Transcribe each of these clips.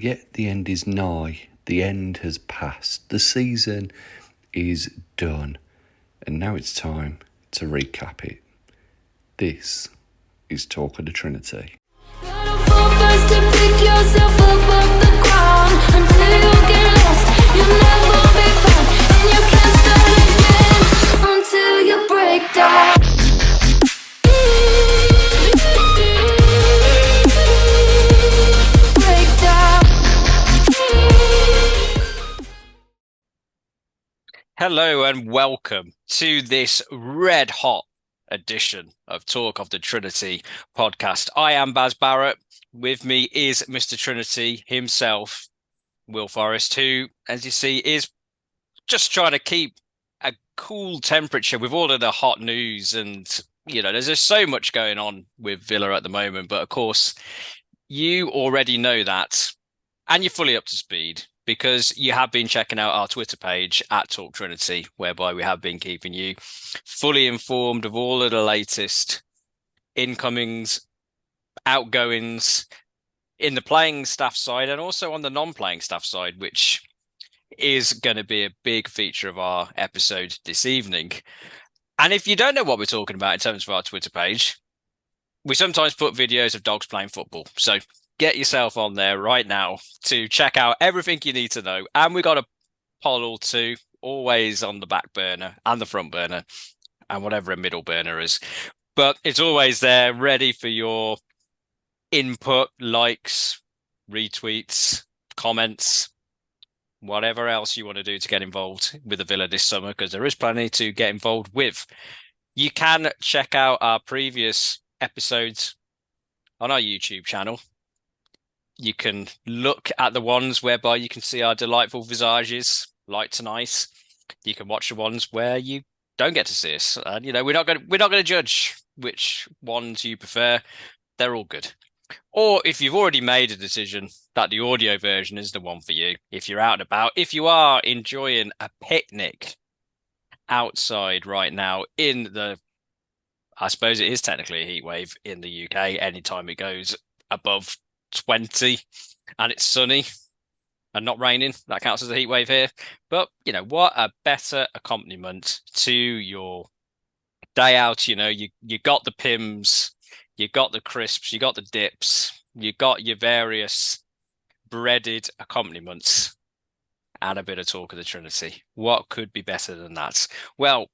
yet the end is nigh. The end has passed. The season is done. And now it's time to recap it. This is Talk of the Trinity. Hello and welcome to this red hot edition of Talk of the Trinity podcast. I am Baz Barrett. With me is Mr. Trinity himself, Will Forrest, who, as you see, is just trying to keep a cool temperature with all of the hot news. And, there's just so much going on with Villa at the moment. But of course, you already know that and you're fully up to speed, because you have been checking out our Twitter page at Talk Trinity, whereby we have been keeping you fully informed of all of the latest incomings, outgoings in the playing staff side and also on the non-playing staff side, which is going to be a big feature of our episode this evening. And if you don't know what we're talking about in terms of our Twitter page, we sometimes put videos of dogs playing football. So get yourself on there right now to check out everything you need to know. And we got a poll or two always on the back burner and the front burner and whatever a middle burner is. But it's always there ready for your input, likes, retweets, comments, whatever else you want to do to get involved with the Villa this summer, because there is plenty to get involved with. You can check out our previous episodes on our YouTube channel. You can look at the ones whereby you can see our delightful visages, like tonight. You can watch the ones where you don't get to see us. And we're not going to judge which ones you prefer. They're all good. Or if you've already made a decision that the audio version is the one for you, if you're out and about, if you are enjoying a picnic outside right now in the, I suppose it is technically a heat wave in the UK, anytime it goes above 20 and it's sunny and not raining, that counts as a heat wave here. But what a better accompaniment to your day out. You got the Pims, you got the crisps, you got the dips, you got your various breaded accompaniments and a bit of Talk of the Trinity. What could be better than that? Well,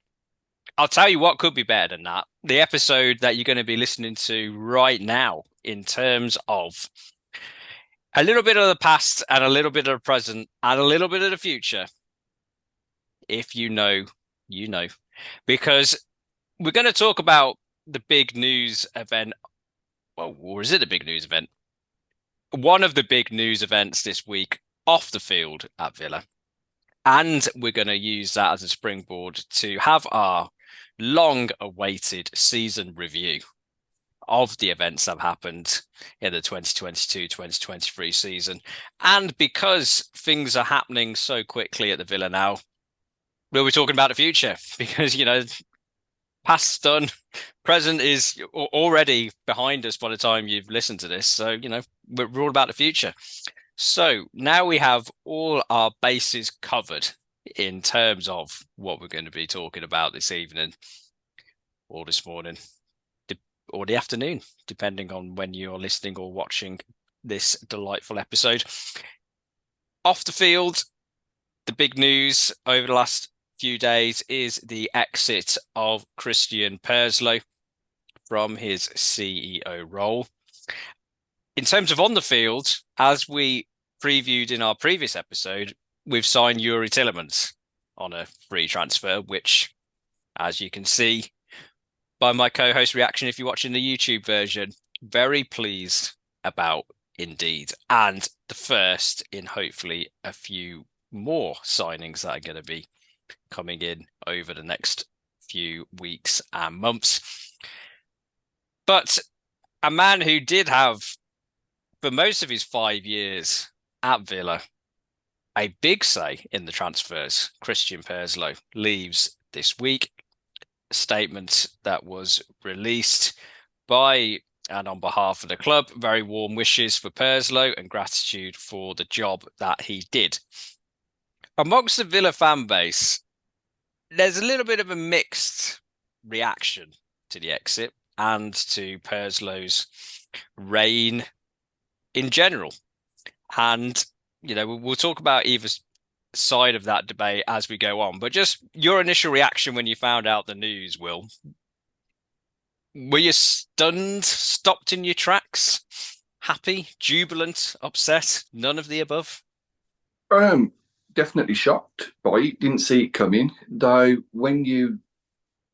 I'll tell you what could be better than that. The episode that you're going to be listening to right now, in terms of a little bit of the past and a little bit of the present and a little bit of the future. If you know, you know. Because we're going to talk about the big news event. Well, or is it a big news event? One of the big news events this week off the field at Villa. And we're going to use that as a springboard to have our long-awaited season review of the events that have happened in the 2022-2023 season. And because things are happening so quickly at the Villa now, we'll be talking about the future, because, past's done, present is already behind us by the time you've listened to this. So, we're all about the future. So now we have all our bases covered in terms of what we're going to be talking about this evening or this morning or the afternoon, depending on when you're listening or watching this delightful episode. Off the field, the big news over the last few days is the exit of Christian Perslow from his CEO role. In terms of on the field, as we previewed in our previous episode, we've signed Yuri Tillemans on a free transfer, which, as you can see by my co-host reaction, if you're watching the YouTube version, very pleased about indeed. And the first in hopefully a few more signings that are going to be coming in over the next few weeks and months. But a man who did have, for most of his 5 years at Villa, a big say in the transfers, Christian Perslow, leaves this week. A statement that was released by And on behalf of the club, very warm wishes for Purslow and gratitude for the job that he did. Amongst the Villa fan base, there's a little bit of a mixed reaction to the exit and to Purslow's reign in general. And, we'll talk about either side of that debate as we go on. But just your initial reaction when you found out the news, Will. Were you stunned, stopped in your tracks, happy, jubilant, upset, none of the above? Definitely shocked by it. Didn't see it coming. Though when you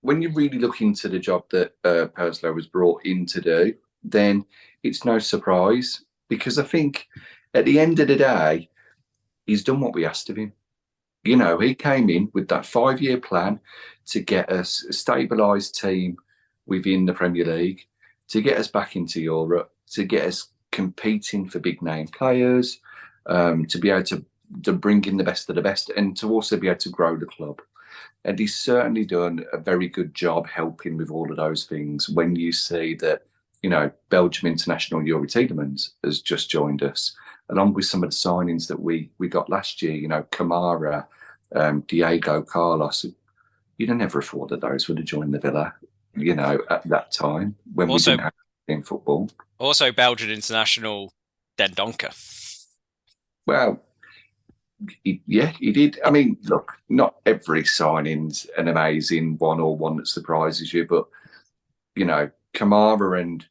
really look into the job that Purslow was brought in to do, then it's no surprise, because I think at the end of the day, he's done what we asked of him. He came in with that 5-year plan to get us a stabilised team within the Premier League, to get us back into Europe, to get us competing for big name players, to be able to bring in the best of the best, and to also be able to grow the club. And he's certainly done a very good job helping with all of those things. When you see that, Belgium international Youri Tielemans has just joined us, along with some of the signings that we got last year, Kamara, Diego, Carlos. You'd have never thought that those would have joined the Villa, at that time when we didn't have in football. Also Belgian international Dendoncker. Well, he did. I mean, look, not every signing's an amazing one or one that surprises you, but Kamara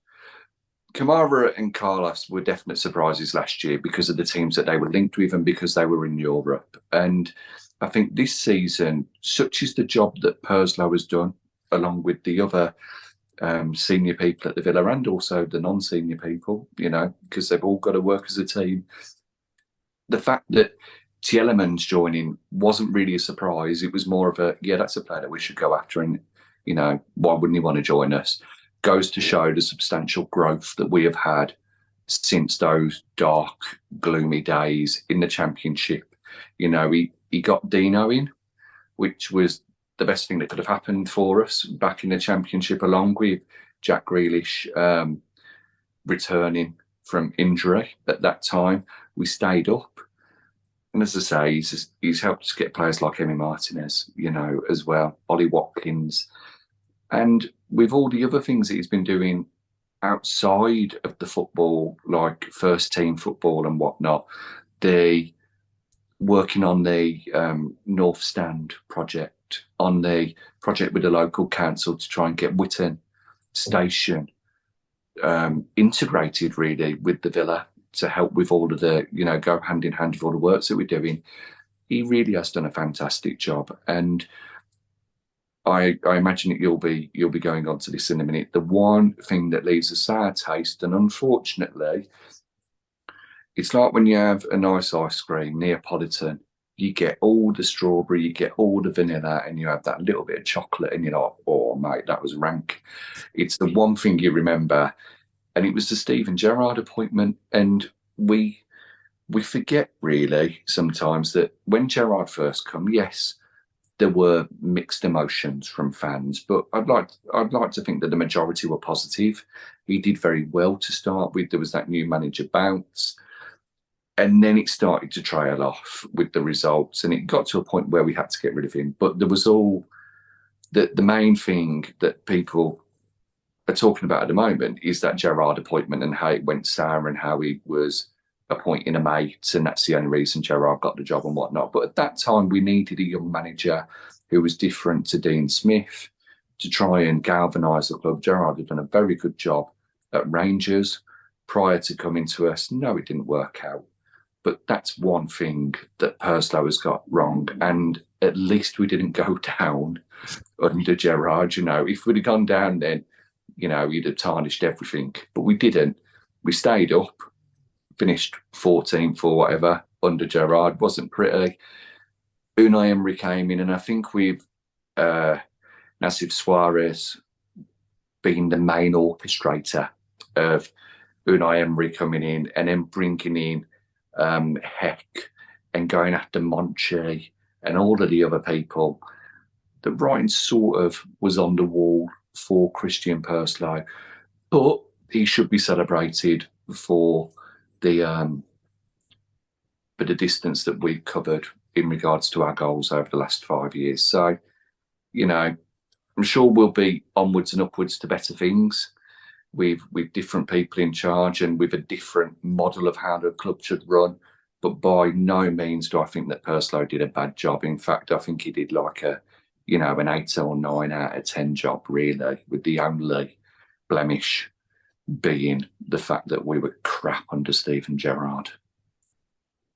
and Carlos were definite surprises last year because of the teams that they were linked with and because they were in Europe. And I think this season, such is the job that Purslow has done, along with the other senior people at the Villa and also the non-senior people, because they've all got to work as a team. The fact that Tielemans joining wasn't really a surprise. It was more of that's a player that we should go after, and why wouldn't he want to join us? Goes to show the substantial growth that we have had since those dark, gloomy days in the Championship. He got Dino in, which was the best thing that could have happened for us back in the Championship, along with Jack Grealish returning from injury at that time. We stayed up. And as I say, he's helped us get players like Emery Martinez, as well, Ollie Watkins. And with all the other things that he's been doing outside of the football, like first team football and whatnot, working on the North Stand project, on the project with the local council to try and get Witton Station integrated really with the Villa, to help with all of the, go hand in hand with all the works that we're doing. He really has done a fantastic job. And I imagine that you'll be going on to this in a minute. The one thing that leaves a sour taste, and unfortunately, it's like when you have a nice ice cream, Neapolitan, you get all the strawberry, you get all the vanilla, and you have that little bit of chocolate, and you're like, oh, mate, that was rank. It's the one thing you remember. And it was the Steven Gerrard appointment. And we forget really sometimes that when Gerrard first come, yes, there were mixed emotions from fans, but I'd like to think that the majority were positive. He did very well to start with. There was that new manager bounce. And then it started to trail off with the results. And it got to a point where we had to get rid of him. But there was all the main thing that people are talking about at the moment is that Gerrard appointment and how it went sour and how he was appointing a mate, and that's the only reason Gerrard got the job and whatnot. But at that time, we needed a young manager who was different to Dean Smith to try and galvanise the club. Gerrard had done a very good job at Rangers prior to coming to us. No, it didn't work out. But that's one thing that Purslow has got wrong. And at least we didn't go down under Gerrard. If we'd have gone down then, he'd have tarnished everything. But we didn't. We stayed up, finished 14th or whatever under Gerrard. Wasn't pretty. Unai Emery came in, and I think with Nassif Suarez being the main orchestrator of Unai Emery coming in and then bringing in Heck and going after Monchi and all of the other people, the writing sort of was on the wall for Christian Purslow. But he should be celebrated for the distance that we've covered in regards to our goals over the last 5 years. So, you know, I'm sure we'll be onwards and upwards to better things with different people in charge and with a different model of how the club should run. But by no means do I think that Purslow did a bad job. In fact, I think he did like an 8 or 9 out of 10 job, really, with the only blemish being the fact that we were crap under Steven Gerrard.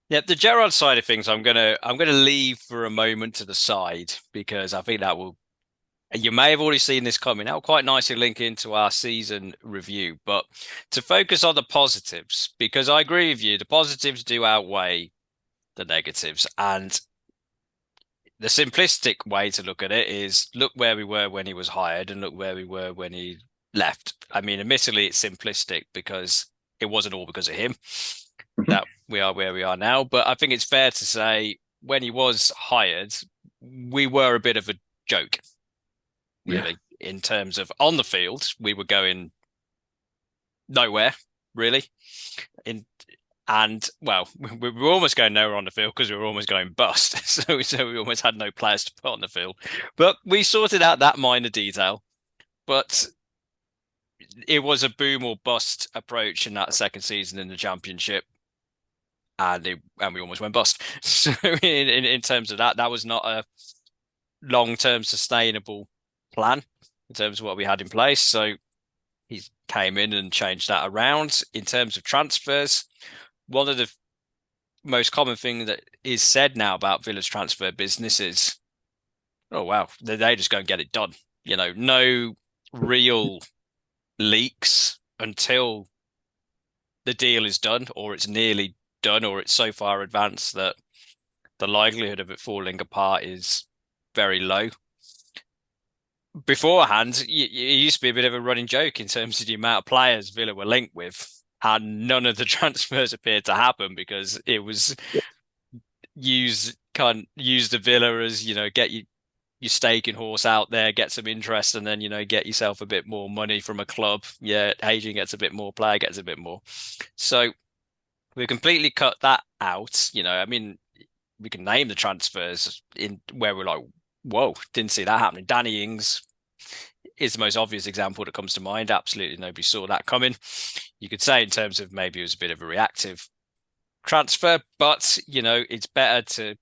Yeah, the Gerrard side of things, I'm gonna leave for a moment to the side because I think that will. You may have already seen this coming. That will quite nicely link into our season review, but to focus on the positives, because I agree with you, the positives do outweigh the negatives, and the simplistic way to look at it is look where we were when he was hired and look where we were when he left. I mean, admittedly, it's simplistic because it wasn't all because of him that we are where we are now. But I think it's fair to say when he was hired, we were a bit of a joke, really, in terms of on the field, we were going nowhere, really. We were almost going nowhere on the field because we were almost going bust. So we almost had no players to put on the field. But we sorted out that minor detail. But it was a boom or bust approach in that second season in the championship. And we almost went bust. So in terms of that, that was not a long-term sustainable plan in terms of what we had in place. So he came in and changed that around. In terms of transfers, one of the most common thing that is said now about Villa's transfer business is, oh wow, they just go and get it done. No real leaks until the deal is done or it's nearly done or it's so far advanced that the likelihood of it falling apart is very low. Beforehand, it used to be a bit of a running joke in terms of the amount of players Villa were linked with, and none of the transfers appeared to happen because it was use the Villa as get your staking horse out there, get some interest, and then get yourself a bit more money from a club. Yeah, agent gets a bit more, player gets a bit more. So we completely cut that out. I mean, we can name the transfers in where we're like, whoa, didn't see that happening. Danny Ings is the most obvious example that comes to mind. Absolutely nobody saw that coming. You could say in terms of maybe it was a bit of a reactive transfer, but it's better to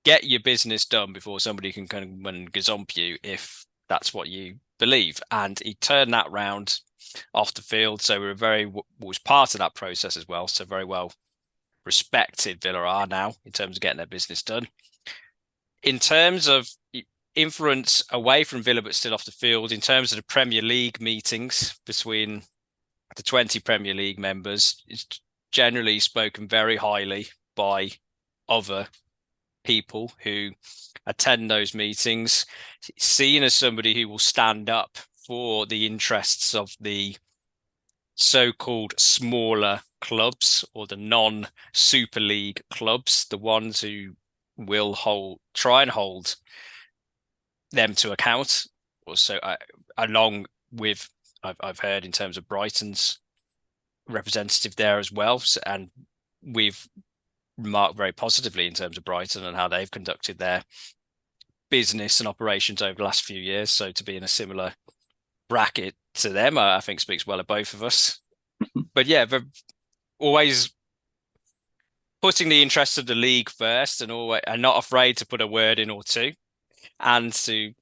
get your business done before somebody can come and gazump you if that's what you believe. And he turned that round off the field. So we was part of that process as well. So very well respected Villa are now in terms of getting their business done. In terms of influence away from Villa but still off the field, in terms of the Premier League meetings between the 20 Premier League members, it's generally spoken very highly by other people who attend those meetings, seen as somebody who will stand up for the interests of the so-called smaller clubs or the non-Super League clubs, the ones who will try and hold them to account. Also, along with I've heard in terms of Brighton's representative there as well, and we've remarked very positively in terms of Brighton and how they've conducted their business and operations over the last few years. So to be in a similar bracket to them, I think speaks well of both of us. But yeah, always putting the interests of the league first and not afraid to put a word in or two and to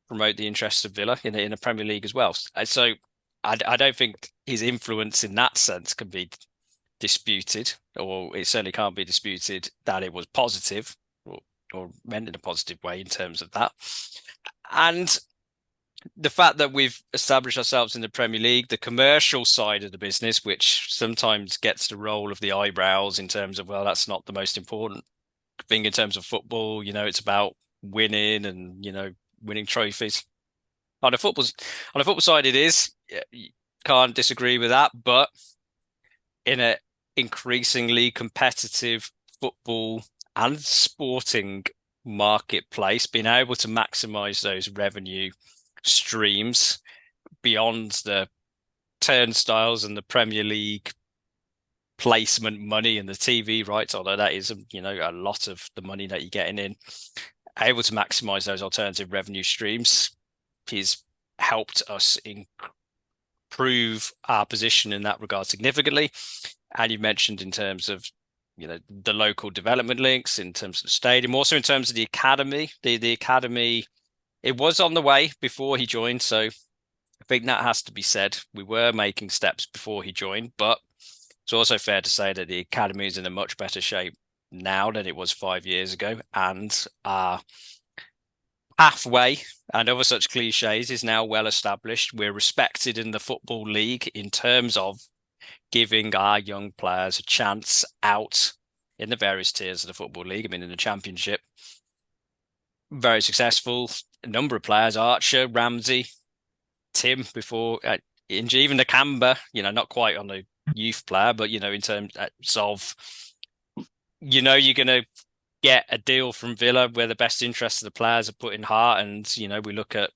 promote the interests of Villa in the Premier League as well. So I don't think his influence in that sense can be disputed, or it certainly can't be disputed that it was positive or meant in a positive way in terms of that. And the fact that we've established ourselves in the Premier League, the commercial side of the business, which sometimes gets the roll of the eyebrows in terms of, well, that's not the most important thing in terms of football. It's about winning and, winning trophies. On the football side, it is. You can't disagree with that. But in an increasingly competitive football and sporting marketplace, being able to maximize those revenue streams beyond the turnstiles and the Premier League placement money and the TV rights, although that is, a lot of the money that you're getting in, able to maximize those alternative revenue streams. He's helped us improve our position in that regard significantly. And you mentioned in terms of, the local development links, in terms of the stadium, also in terms of the academy. The academy, it was on the way before he joined, so I think that has to be said. We were making steps before he joined, but it's also fair to say that the academy is in a much better shape now than it was 5 years ago, and our pathway and other such cliches is now well established. We're respected in the Football League in terms of giving our young players a chance out in the various tiers of the Football League. I mean, in the Championship, very successful. A number of players, Archer, Ramsey, Tim before, even the Camber, not quite on the youth player, but, in terms of, you're going to get a deal from Villa where the best interests of the players are put in heart. And, we look at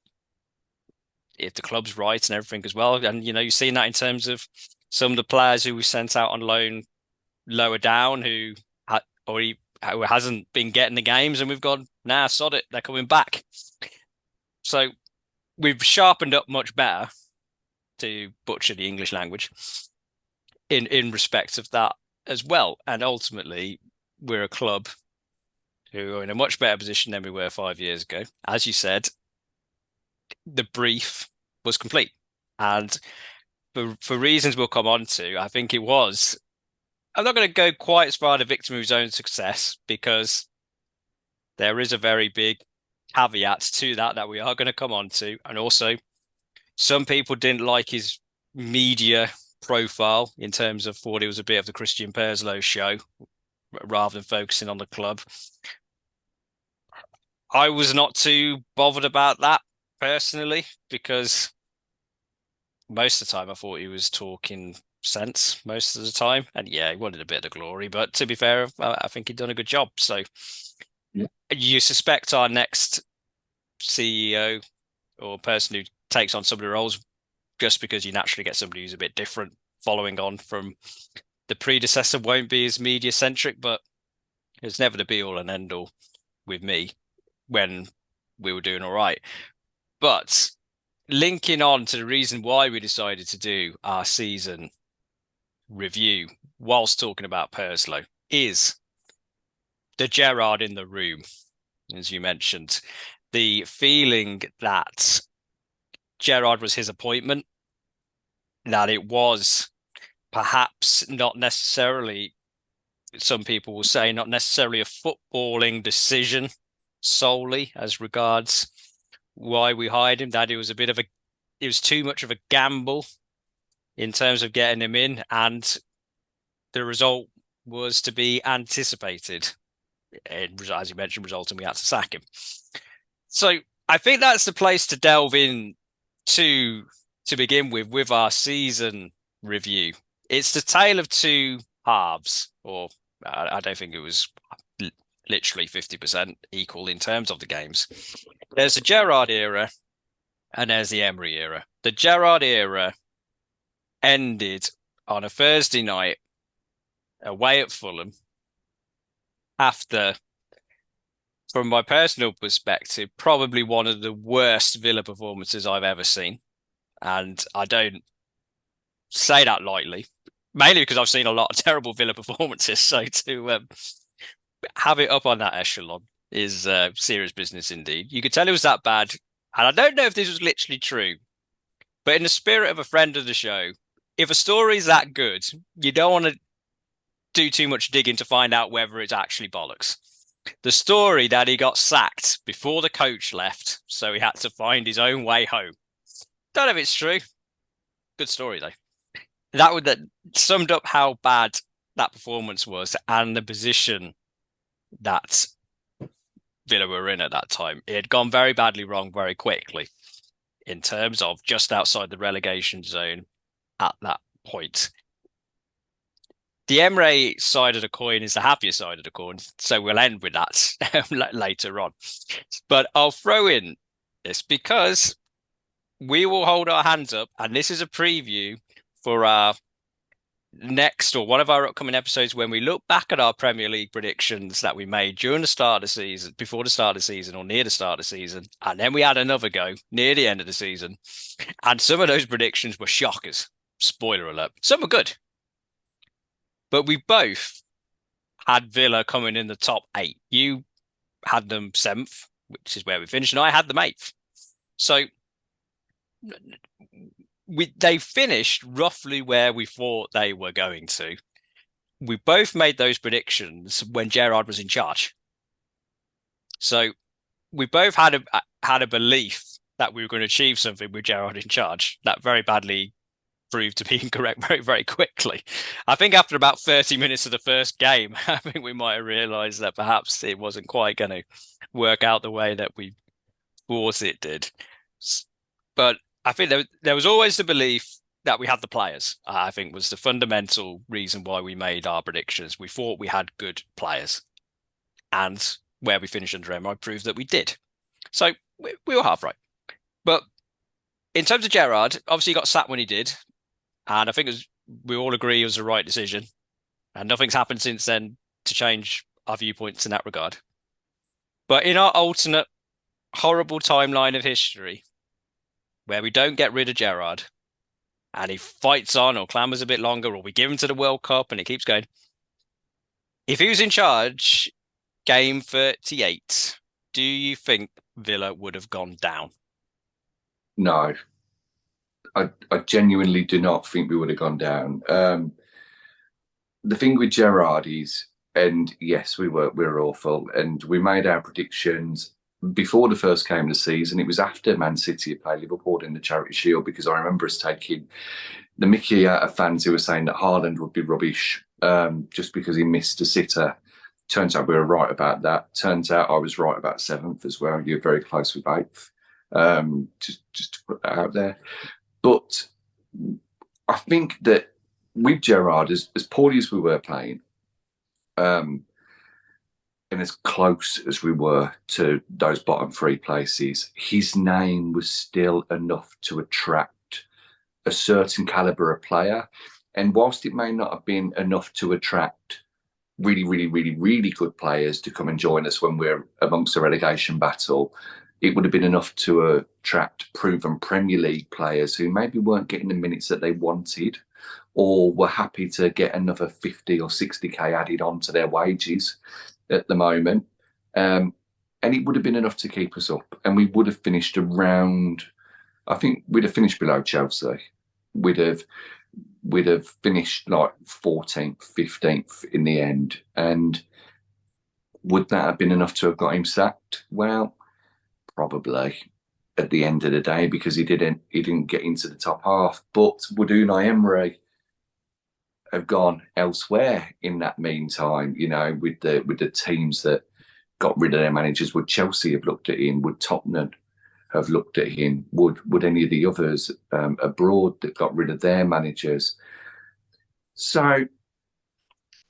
if the club's right and everything as well. And, you've seen that in terms of some of the players who we sent out on loan lower down who hasn't been getting the games, and we've gone, nah, sod it, they're coming back. So we've sharpened up much better, to butcher the English language, in respect of that as well. And ultimately, we're a club who are in a much better position than we were 5 years ago. As you said, the brief was complete. And for reasons we'll come on to, I think it was, I'm not going to go quite as far the victim of his own success, because there is a very big caveat to that we are going to come on to. And also, some people didn't like his media profile in terms of thought it was a bit of the Christian Perslow show rather than focusing on the club. I was not too bothered about that personally, because most of the time I thought he was talking sense most of the time. And yeah, he wanted a bit of the glory, but to be fair, I think he'd done a good job. So you suspect our next CEO or person who takes on some of the roles, just because you naturally get somebody who's a bit different following on from the predecessor, won't be as media centric, but it's never the be all and end all with me when we were doing all right. But linking on to the reason why we decided to do our season review whilst talking about Perslow is the Gerrard in the room, as you mentioned. The feeling that Gerrard was his appointment, that it was perhaps not necessarily, some people will say, not necessarily a footballing decision solely as regards why we hired him, that it was it was too much of a gamble in terms of getting him in, and the result was to be anticipated. As you mentioned, resulting we had to sack him. So I think that's the place to delve in to begin with our season review. It's the tale of two halves, or I don't think it was literally 50% equal in terms of the games. There's the Gerrard era and there's the Emery era. The Gerrard era ended on a Thursday night away at Fulham after, from my personal perspective, probably one of the worst Villa performances I've ever seen. And I don't say that lightly, mainly because I've seen a lot of terrible Villa performances. So to have it up on that echelon is serious business indeed. You could tell it was that bad. And I don't know if this was literally true, but in the spirit of a friend of the show, if a story is that good, you don't want to do too much digging to find out whether it's actually bollocks. The story that he got sacked before the coach left, so he had to find his own way home. Don't know if it's true. Good story, though. That summed up how bad that performance was and the position that Villa were in at that time. It had gone very badly wrong very quickly in terms of just outside the relegation zone at that point. The Emery side of the coin is the happier side of the coin, so we'll end with that later on. But I'll throw in this because we will hold our hands up, and this is a preview for our next or one of our upcoming episodes when we look back at our Premier League predictions that we made during the start of the season, before the start of the season or near the start of the season. And then we had another go near the end of the season. And some of those predictions were shockers. Spoiler alert. Some were good. But we both had Villa coming in the top 8. You had them 7th, which is where we finished, and I had them 8th. So they finished roughly where we thought they were going to. We both made those predictions when Gerrard was in charge. So we both had a belief that we were going to achieve something with Gerrard in charge. That very badly proved to be incorrect very, very quickly. I think after about 30 minutes of the first game, I think we might have realised that perhaps it wasn't quite going to work out the way that we thought it did. But I think there was always the belief that we had the players. I think was the fundamental reason why we made our predictions. We thought we had good players. And where we finished under Emery proved that we did. So we were half right. But in terms of Gerrard, obviously he got sacked when he did. And I think we all agree it was the right decision. And nothing's happened since then to change our viewpoints in that regard. But in our alternate horrible timeline of history, where we don't get rid of Gerrard, and he fights on or clambers a bit longer, or we give him to the World Cup and it keeps going. If he was in charge, game 38, do you think Villa would have gone down? No. I genuinely do not think we would have gone down. The thing with Gerrard is, and yes, we were awful, and we made our predictions before the first game of the season. It was after Man City had played Liverpool in the Charity Shield, because I remember us taking the mickey out of fans who were saying that Haaland would be rubbish just because he missed a sitter. Turns out we were right about that. Turns out I was right about 7th as well. You're very close with 8th. Just to put that out there. But I think that with Gerrard, as poorly as we were playing, and as close as we were to those bottom 3 places, his name was still enough to attract a certain calibre of player. And whilst it may not have been enough to attract really, really, really, really good players to come and join us when we're amongst a relegation battle, it would have been enough to attract proven Premier League players who maybe weren't getting the minutes that they wanted, or were happy to get another 50 or 60k added on to their wages at the moment. And it would have been enough to keep us up. And we would have finished around, I think we'd have finished below Chelsea. We'd have finished like 14th, 15th in the end. And would that have been enough to have got him sacked? Well, probably at the end of the day, because he didn't get into the top half. But would Unai Emery have gone elsewhere in that meantime? You know, with the teams that got rid of their managers, would Chelsea have looked at him? Would Tottenham have looked at him? Would any of the others abroad that got rid of their managers? So,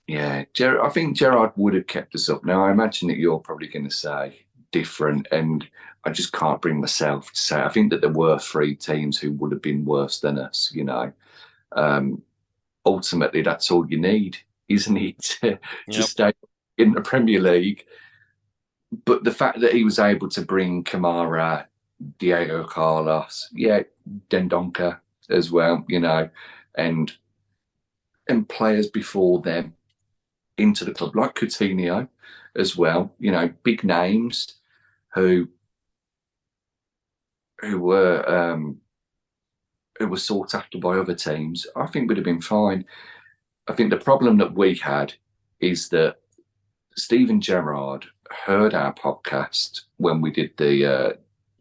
yeah, I think Gerrard would have kept us up. Now, I imagine that you're probably going to say different, and I just can't bring myself to say. I think that there were 3 teams who would have been worse than us, you know. Ultimately, that's all you need, isn't it, to stay in the Premier League? But the fact that he was able to bring Kamara, Diego Carlos, Dendoncker as well, you know, and players before them into the club, like Coutinho as well, you know, big names who were sought after by other teams, I think would have been fine. I think the problem that we had is that Steven Gerrard heard our podcast when we did the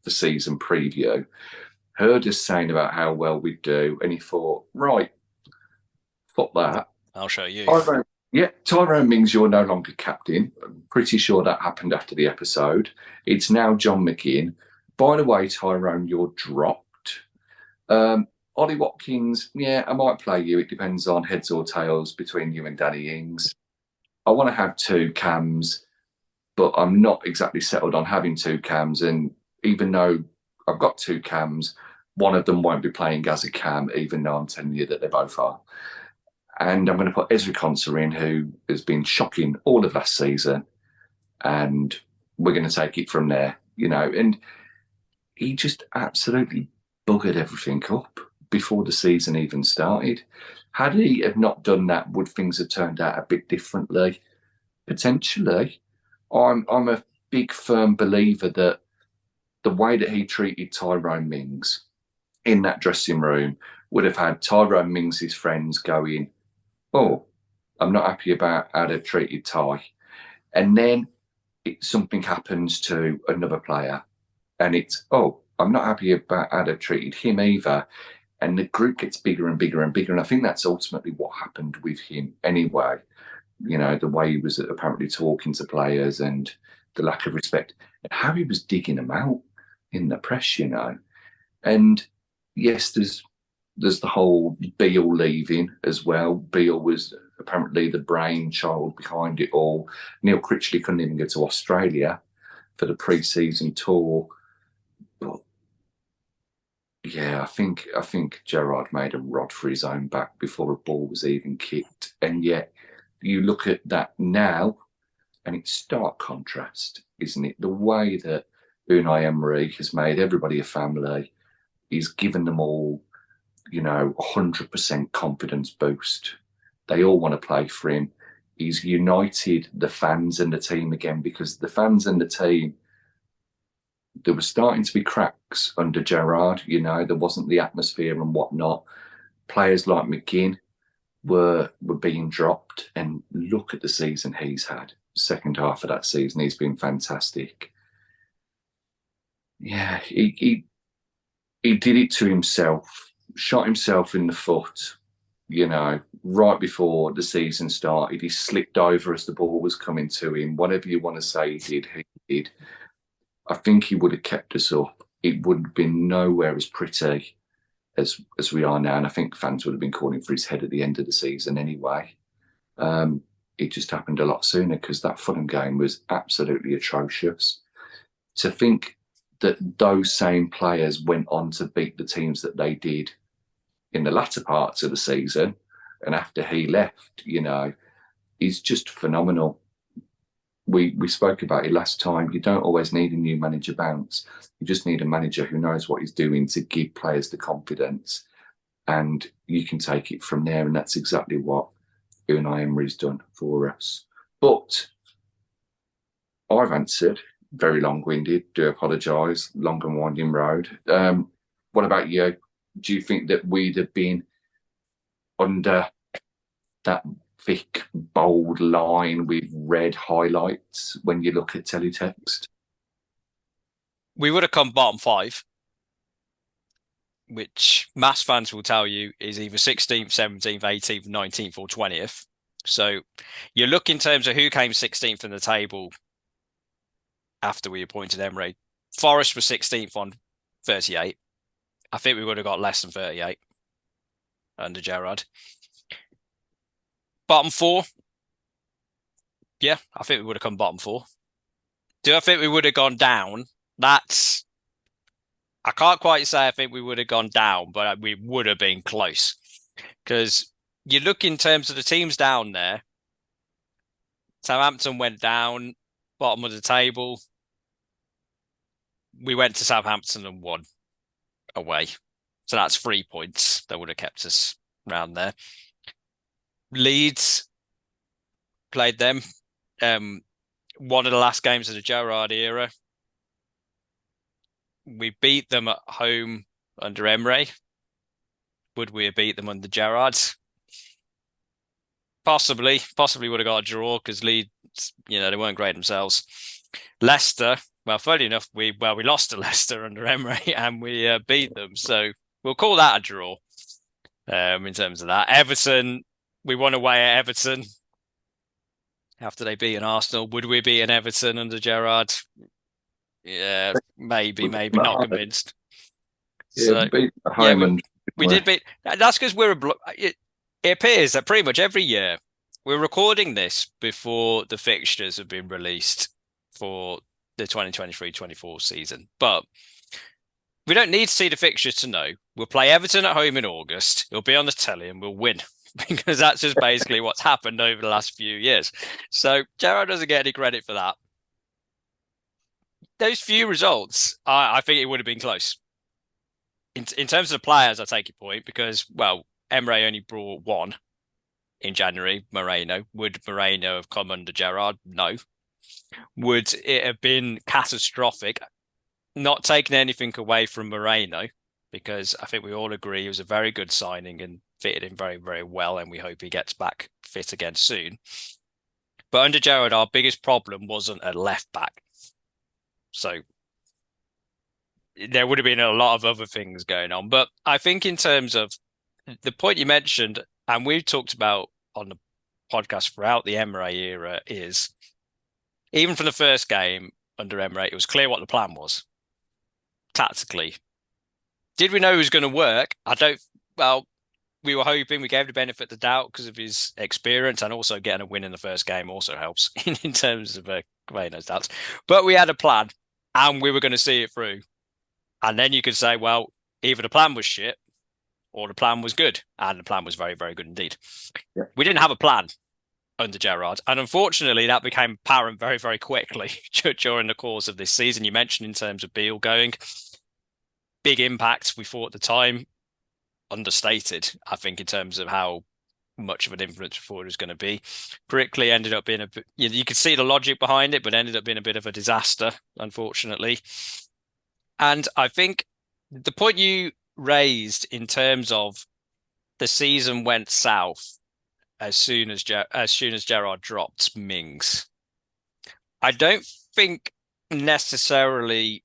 season preview, heard us saying about how well we do, and he thought, right, fuck that. I'll show you. Tyrone Mings, you're no longer captain. I'm pretty sure that happened after the episode. It's now John McGinn. By the way, Tyrone, you're dropped. Ollie Watkins, I might play you. It depends on heads or tails between you and Danny Ings. I want to have 2 cams, but I'm not exactly settled on having 2 cams. And even though I've got 2 cams, one of them won't be playing as a cam, even though I'm telling you that they both are. And I'm going to put Ezri Konsa in, who has been shocking all of last season. And we're going to take it from there, And he just absolutely buggered everything up before the season even started. Had he have not done that, would things have turned out a bit differently? Potentially. I'm a big firm believer that the way that he treated Tyrone Mings in that dressing room would have had Tyrone Mings' friends going, "Oh, I'm not happy about how they've treated Ty." And then something happens to another player and it's, "Oh, I'm not happy about how they've treated him either." And the group gets bigger and bigger and bigger. And I think that's ultimately what happened with him anyway. The way he was apparently talking to players and the lack of respect and how he was digging them out in the press, And yes, there's the whole Beale leaving as well. Beale was apparently the brainchild behind it all. Neil Critchley couldn't even go to Australia for the pre-season tour. But yeah, I think Gerrard made a rod for his own back before a ball was even kicked. And yet you look at that now and it's stark contrast, isn't it? The way that Unai Emery has made everybody a family. He's given them all 100% confidence boost. They all want to play for him. He's united the fans and the team again, because the fans and the team, there were starting to be cracks under Gerrard. There wasn't the atmosphere and whatnot. Players like McGinn were being dropped, and look at the season he's had. Second half of that season, he's been fantastic. Yeah, he did it to himself. Shot himself in the foot, right before the season started. He slipped over as the ball was coming to him. Whatever you want to say he did. I think he would have kept us up. It would have been nowhere as pretty as we are now. And I think fans would have been calling for his head at the end of the season anyway. It just happened a lot sooner because that Fulham game was absolutely atrocious. To think that those same players went on to beat the teams that they did in the latter parts of the season, and after he left, is just phenomenal. We spoke about it last time. You don't always need a new manager bounce. You just need a manager who knows what he's doing to give players the confidence, and you can take it from there. And that's exactly what Unai Emery's done for us. But I've answered, very long-winded. Do apologise. Long and winding road. What about you? Do you think that we'd have been under that thick, bold line with red highlights when you look at teletext? We would have come bottom 5, which mass fans will tell you is either 16th, 17th, 18th, 19th or 20th. So you look in terms of who came 16th in the table after we appointed Emery. Forest was 16th on 38. I think we would have got less than 38 under Gerrard. Bottom 4. Yeah, I think we would have come bottom 4. Do I think we would have gone down? I can't quite say I think we would have gone down, but we would have been close. Because you look in terms of the teams down there, Southampton went down, bottom of the table. We went to Southampton and won away. So that's 3 points that would have kept us around there. Leeds played them. One of the last games of the Gerrard era. We beat them at home under Emery. Would we have beat them under Gerrard? Possibly would have got a draw because Leeds, they weren't great themselves. Leicester, well, funny enough, we lost to Leicester under Emery and we beat them. So we'll call that a draw in terms of that. Everton, we won away at Everton after they beat Arsenal. Would we beat an Everton under Gerrard? Yeah, maybe not convinced. Yeah, so, we did beat. That's because it appears that pretty much every year we're recording this before the fixtures have been released for the 2023-24 season. But We don't need to see the fixtures to know. We'll play Everton at home in August. It'll be on the telly and we'll win. Because that's just basically what's happened over the last few years. So Gerrard doesn't get any credit for that. Those few results, I think it would have been close. In terms of the players, I take your point because, well, Emery only brought one in January, Moreno. Would Moreno have come under Gerrard? No. Would it have been catastrophic? Not taking anything away from Moreno, because I think we all agree he was a very good signing and fitted in very, very well, and we hope he gets back fit again soon. But under Gerrard, our biggest problem wasn't a left back. So there would have been a lot of other things going on. But I think in terms of the point you mentioned, and we've talked about on the podcast throughout the Emery era, is even from the first game under Emery, it was clear what the plan was tactically. Did we know it was going to work? Well, we were hoping. We gave the benefit of the doubt because of his experience, and also getting a win in the first game also helps in terms of playing those doubts. But we had a plan and we were going to see it through. And then you could say, well, either the plan was shit or the plan was good. And the plan was very, very good indeed. Yeah. We didn't have a plan under Gerrard. And unfortunately, that became apparent very, very quickly during the course of this season. You mentioned in terms of Beale going, big impact, we thought at the time, understated, I think, in terms of how much of an influence forward was going to be. Brickley ended up being a bit, you could see the logic behind it, but ended up being a bit of a disaster, unfortunately. And I think the point you raised in terms of the season went south as soon as Gerrard dropped Mings, I don't think necessarily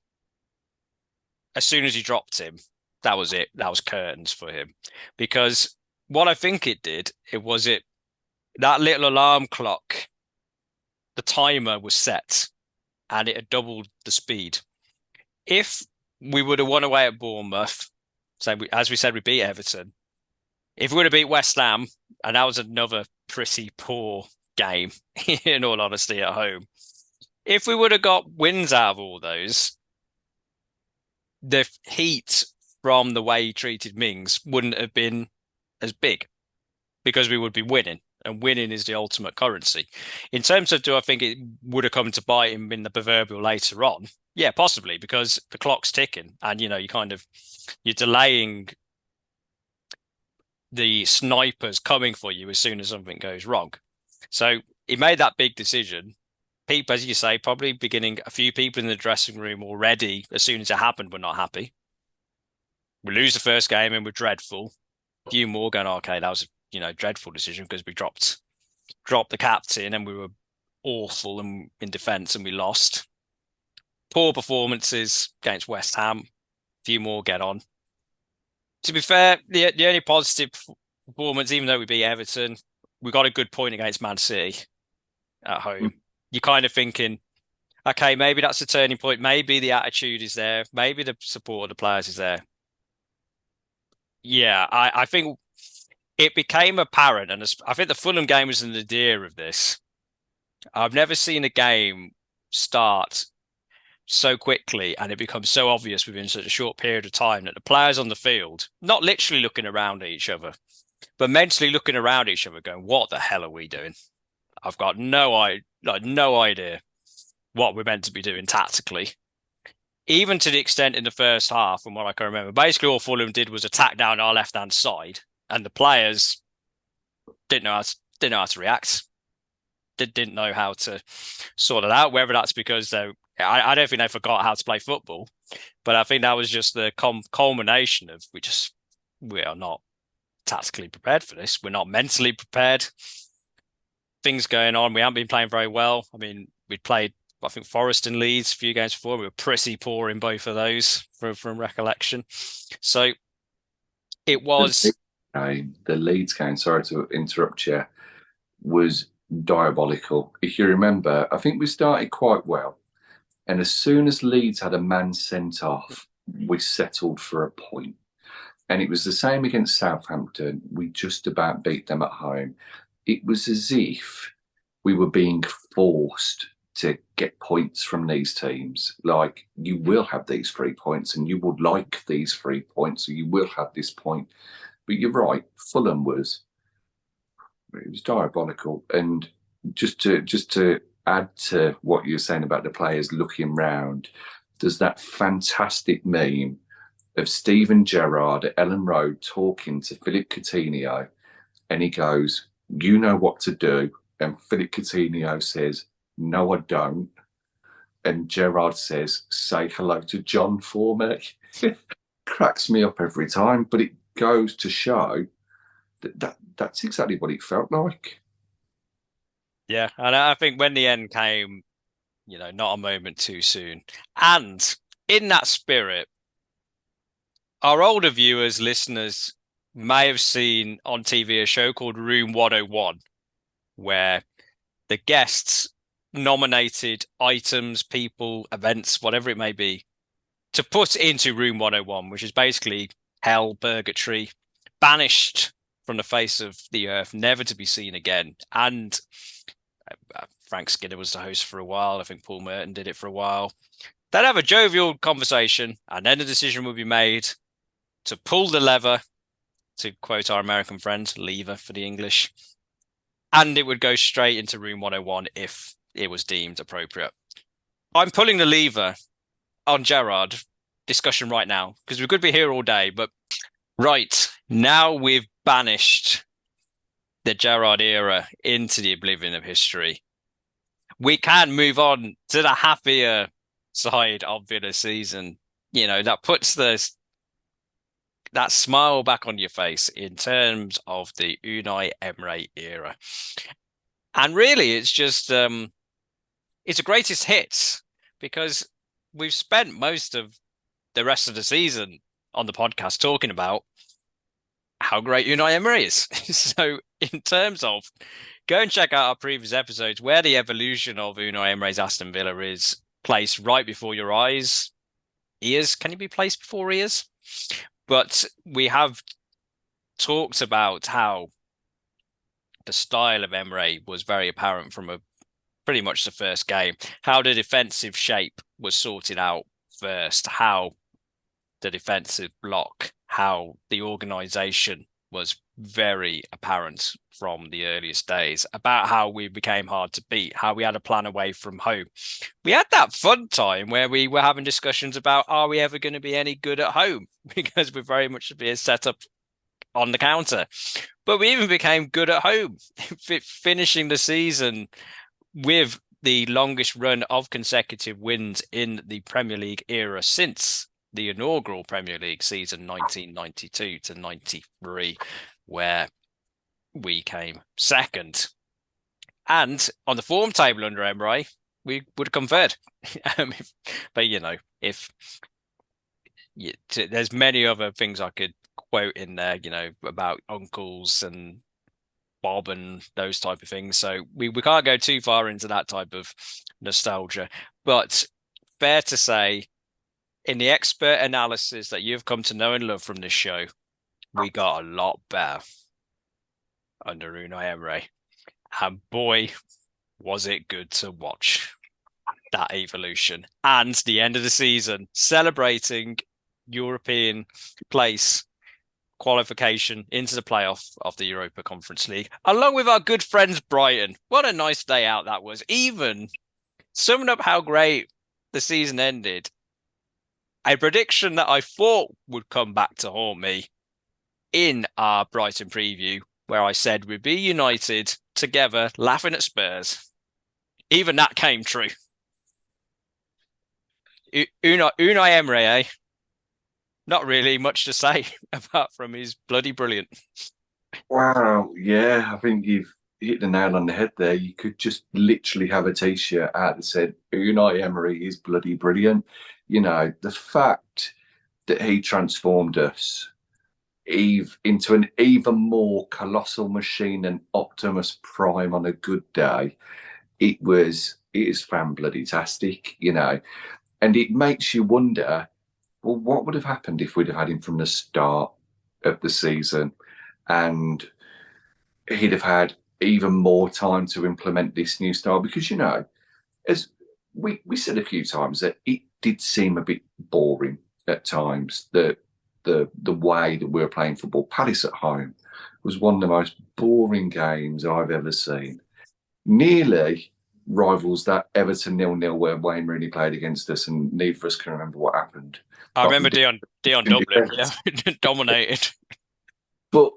as soon as he dropped him, that was it. That was curtains for him. Because what I think it did, that little alarm clock, the timer was set and it had doubled the speed. If we would have won away at Bournemouth, so as we said, we beat Everton. If we would have beat West Ham, and that was another pretty poor game, in all honesty, at home. If we would have got wins out of all those, the heat from the way he treated Mings wouldn't have been as big because we would be winning, and winning is the ultimate currency. In terms of, do I think it would have come to bite him in the proverbial later on? Yeah, possibly, because the clock's ticking and, you're delaying the snipers coming for you as soon as something goes wrong. So he made that big decision. People, as you say, probably beginning a few people in the dressing room already, as soon as it happened, were not happy. We lose the first game and we're dreadful. A few more going, okay, that was a dreadful decision because we dropped the captain and we were awful in defence and we lost. Poor performances against West Ham. A few more get on. To be fair, the only positive performance, even though we beat Everton, we got a good point against Man City at home. You're kind of thinking, okay, maybe that's a turning point. Maybe the attitude is there. Maybe the support of the players is there. Yeah, I think it became apparent, and I think the Fulham game was the nadir of this. I've never seen a game start so quickly and it becomes so obvious within such a short period of time that the players on the field, not literally looking around at each other, but mentally looking around at each other going, what the hell are we doing? I've got no idea what we're meant to be doing tactically. Even to the extent in the first half, from what I can remember, basically all Fulham did was attack down our left-hand side, and the players didn't know how to react. Didn't know how to sort it out. Whether that's because I don't think they forgot how to play football, but I think that was just the culmination of we are not tactically prepared for this. We're not mentally prepared. Things going on. We haven't been playing very well. I mean, we played, I think, Forest and Leeds a few games before. We were pretty poor in both of those from recollection. So it was... The Leeds game, sorry to interrupt you, was diabolical. If you remember, I think we started quite well. And as soon as Leeds had a man sent off, we settled for a point. And it was the same against Southampton. We just about beat them at home. It was as if we were being forced to get points from these teams. Like, you will have these 3 points and you would like these 3 points, so you will have this point. But you're right, Fulham was diabolical. And just to add to what you're saying about the players looking round, there's that fantastic meme of Steven Gerrard at Ellen Road talking to Philip Coutinho, and he goes, "You know what to do." And Philip Coutinho says, "No, I don't." And Gerrard says, "Say hello to John for me." Cracks me up every time, but it goes to show that's exactly what it felt like. Yeah, and I think when the end came, not a moment too soon. And in that spirit, our older viewers, listeners may have seen on TV a show called Room 101, where the guests nominated items, people, events, whatever it may be, to put into Room 101, which is basically hell, purgatory, banished from the face of the earth, never to be seen again. And Frank Skinner was the host for a while. I think Paul Merton did it for a while. They'd have a jovial conversation, and then a decision would be made to pull the lever, to quote our American friends, lever for the English, and it would go straight into Room 101 if it was deemed appropriate. I'm pulling the lever on Gerrard discussion right now, because we could be here all day, but right, now we've banished the Gerrard era into the oblivion of history. We can move on to the happier side of Villa's season. That puts that smile back on your face in terms of the Unai Emery era. And really, it's just, it's a greatest hits, because we've spent most of the rest of the season on the podcast talking about how great Unai Emery is. So in terms of, go and check out our previous episodes where the evolution of Unai Emery's Aston Villa is placed right before your eyes. Ears, can you be placed before ears? But we have talked about how the style of Emery was very apparent from pretty much the first game, how the defensive shape was sorted out first, how the defensive block, how the organisation was very apparent from the earliest days, about how we became hard to beat, how we had a plan away from home. We had that fun time where we were having discussions about, are we ever going to be any good at home? Because we're very much being set up on the counter. But we even became good at home, finishing the season with the longest run of consecutive wins in the Premier League era since the inaugural Premier League season 1992 to 93, where we came second. And on the form table under Emery, we would have come third. But there's many other things I could quote in there, about uncles and Bob and those type of things. So we can't go too far into that type of nostalgia. But fair to say, in the expert analysis that you've come to know and love from this show, we got a lot better under Unai Emery. And boy, was it good to watch that evolution. And the end of the season, celebrating European place qualification into the playoff of the Europa Conference League, along with our good friends Brighton. What a nice day out that was. Even summing up how great the season ended, a prediction that I thought would come back to haunt me in our Brighton preview, where I said we'd be united together laughing at Spurs. Even that came true. Unai Emery, eh? Not really much to say apart from he's bloody brilliant. Wow, yeah, I think you've hit the nail on the head there. You could just literally have a t-shirt out that said, Unai Emery is bloody brilliant. The fact that he transformed us into an even more colossal machine than Optimus Prime on a good day, it is fan-bloody-tastic, and it makes you wonder, well, what would have happened if we'd have had him from the start of the season and he'd have had even more time to implement this new style? Because, as we said a few times, that it did seem a bit boring at times. The way that we were playing football, Palace at home, was one of the most boring games I've ever seen. Nearly rivals that Everton 0-0 where Wayne Rooney played against us, and neither of us can remember what happened. I remember Dion Dublin, yeah, dominated. But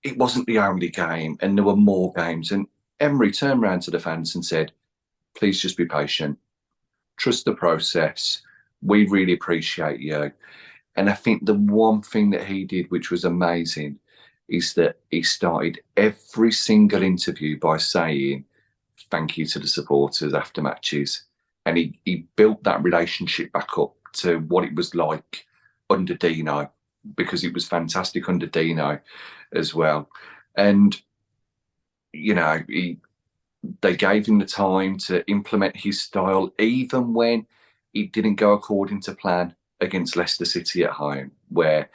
it wasn't the only game, and there were more games. And Emery turned around to the fans and said, please just be patient. Trust the process. We really appreciate you. And I think the one thing that he did, which was amazing, is that he started every single interview by saying thank you to the supporters after matches. And he built that relationship back up to what it was like under Dino, because it was fantastic under Dino as well. And, you know, they gave him the time to implement his style, even when it didn't go according to plan against Leicester City at home, where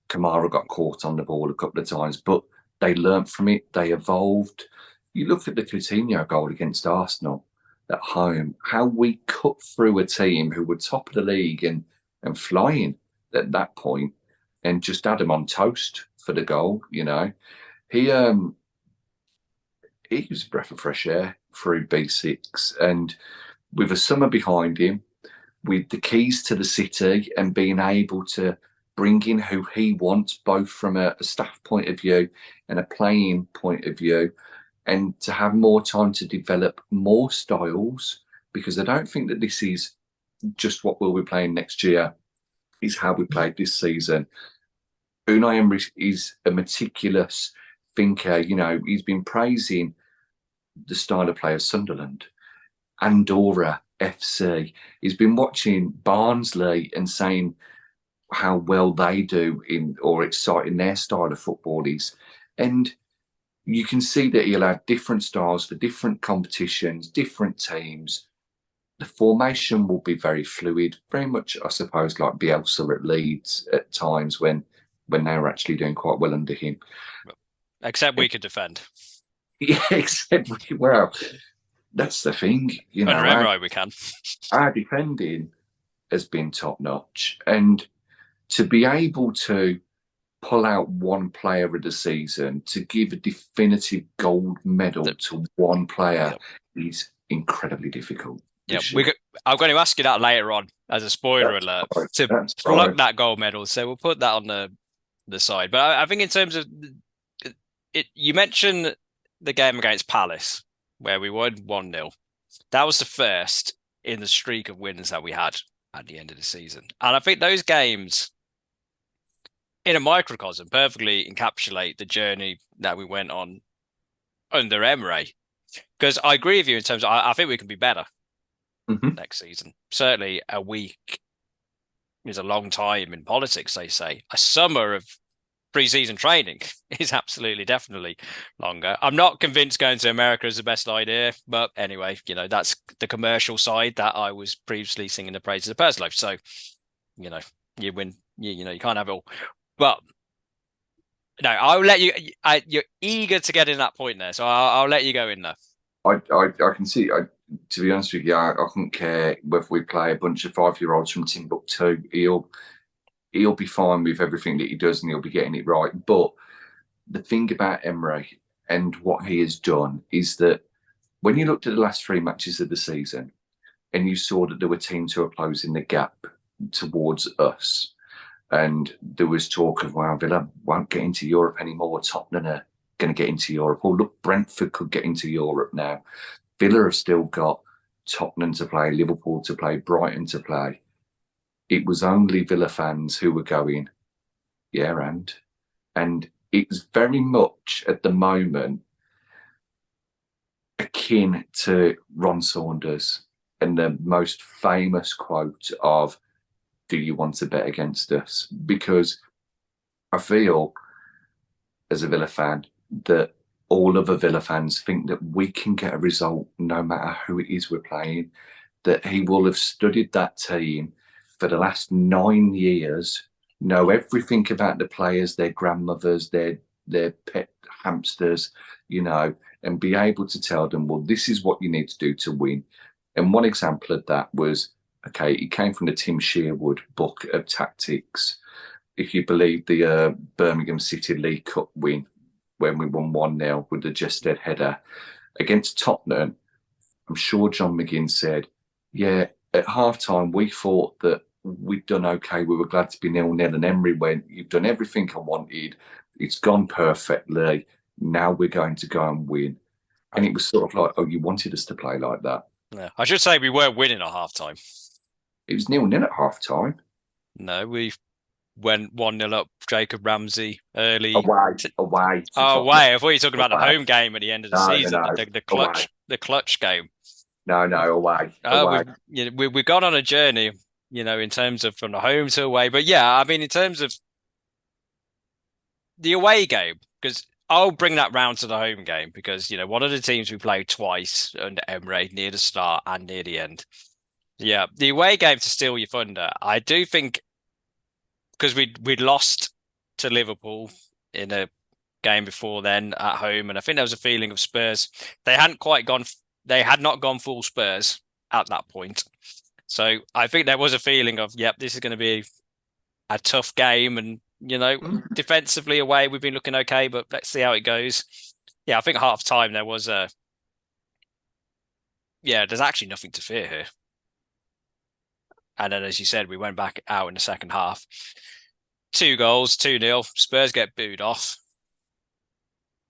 Kamara got caught on the ball a couple of times. But they learnt from it. They evolved. You look at the Coutinho goal against Arsenal at home, how we cut through a team who were top of the league and flying at that point, and just had him on toast for the goal. You know, he was a breath of fresh air through B6, and with a summer behind him, with the keys to the city, and being able to bring in who he wants, both from a staff point of view and a playing point of view, and to have more time to develop more styles, because I don't think that this is just what we'll be playing next year, is how we played this season. Unai Emery is a meticulous thinker. You know, he's been praising the style of play of Sunderland, Andorra FC. He's been watching Barnsley and saying how well they do in, or exciting their style of football is. And you can see that he'll have different styles for different competitions, different teams. The formation will be very fluid, very much, I suppose, like Bielsa at Leeds at times when they were actually doing quite well under him. Except we could defend. Yeah, except, well, that's the thing. You know, Under Emery we can. Our defending has been top notch, and to be able to pull out one player of the season to give a definitive gold medal to one player is incredibly difficult. Yeah, I'm going to ask you that later on as a spoiler alert to pluck that gold medal. So we'll put that on the side. But I think in terms of it, you mentioned the game against Palace where we won 1-0. That was the first in the streak of wins that we had at the end of the season. And I think those games, in a microcosm, perfectly encapsulate the journey that we went on under Emery. Because I agree with you in terms of, I think we can be better next season. Certainly a week is a long time in politics, they say. A summer of pre-season training is absolutely, definitely longer. I'm not convinced going to America is the best idea, but anyway, you know, that's the commercial side that I was previously singing the praises of personal life. So, you know, you win, you know, you can't have it all. But no, I'll let you. You're eager to get in that point there, so I'll let you go in there. I can see. To be honest with you, I couldn't care whether we play a bunch of 5-year-olds from Timbuktu. He'll be fine with everything that he does, and he'll be getting it right. But the thing about Emery and what he has done is that when you looked at the last 3 matches of the season, and you saw that there were teams who were closing the gap towards us. And there was talk of, well, Villa won't get into Europe anymore. Tottenham are going to get into Europe. Or look, Brentford could get into Europe now. Villa have still got Tottenham to play, Liverpool to play, Brighton to play. It was only Villa fans who were going, yeah, and it's very much at the moment akin to Ron Saunders and the most famous quote of, do you want to bet against us? Because I feel, as a Villa fan, that all other Villa fans think that we can get a result no matter who it is we're playing, that he will have studied that team for the last 9 years, know everything about the players, their grandmothers, their pet hamsters, you know, and be able to tell them, well, this is what you need to do to win. And one example of that was, okay, it came from the Tim Sherwood book of tactics. If you believe the Birmingham City League Cup win, when we won 1-0 with the Jested header against Tottenham, I'm sure John McGinn said, yeah, at half-time, we thought that we'd done okay. We were glad to be 0-0. And Emery went, you've done everything I wanted. It's gone perfectly. Now we're going to go and win. And it was sort of like, oh, you wanted us to play like that. Yeah. I should say we were winning at half-time. It was 0-0 at half-time. No, we went 1-0 up, Jacob Ramsey early. Away. I thought you were talking about the home game at the end of the season, no. The clutch game. No, away. We've gone on a journey, in terms of from the home to away. But yeah, I mean, in terms of the away game, because I'll bring that round to the home game, because, one of the teams we played twice under Emery, near the start and near the end. Yeah, the away game, to steal your thunder, I do think, because we'd lost to Liverpool in a game before then at home, and I think there was a feeling of Spurs. They had not gone full Spurs at that point. So I think there was a feeling of, yep, this is going to be a tough game. And, defensively away, we've been looking okay, but let's see how it goes. Yeah, I think at half time there was there's actually nothing to fear here. And then, as you said, we went back out in the second half. 2 goals, 2-0. Spurs get booed off.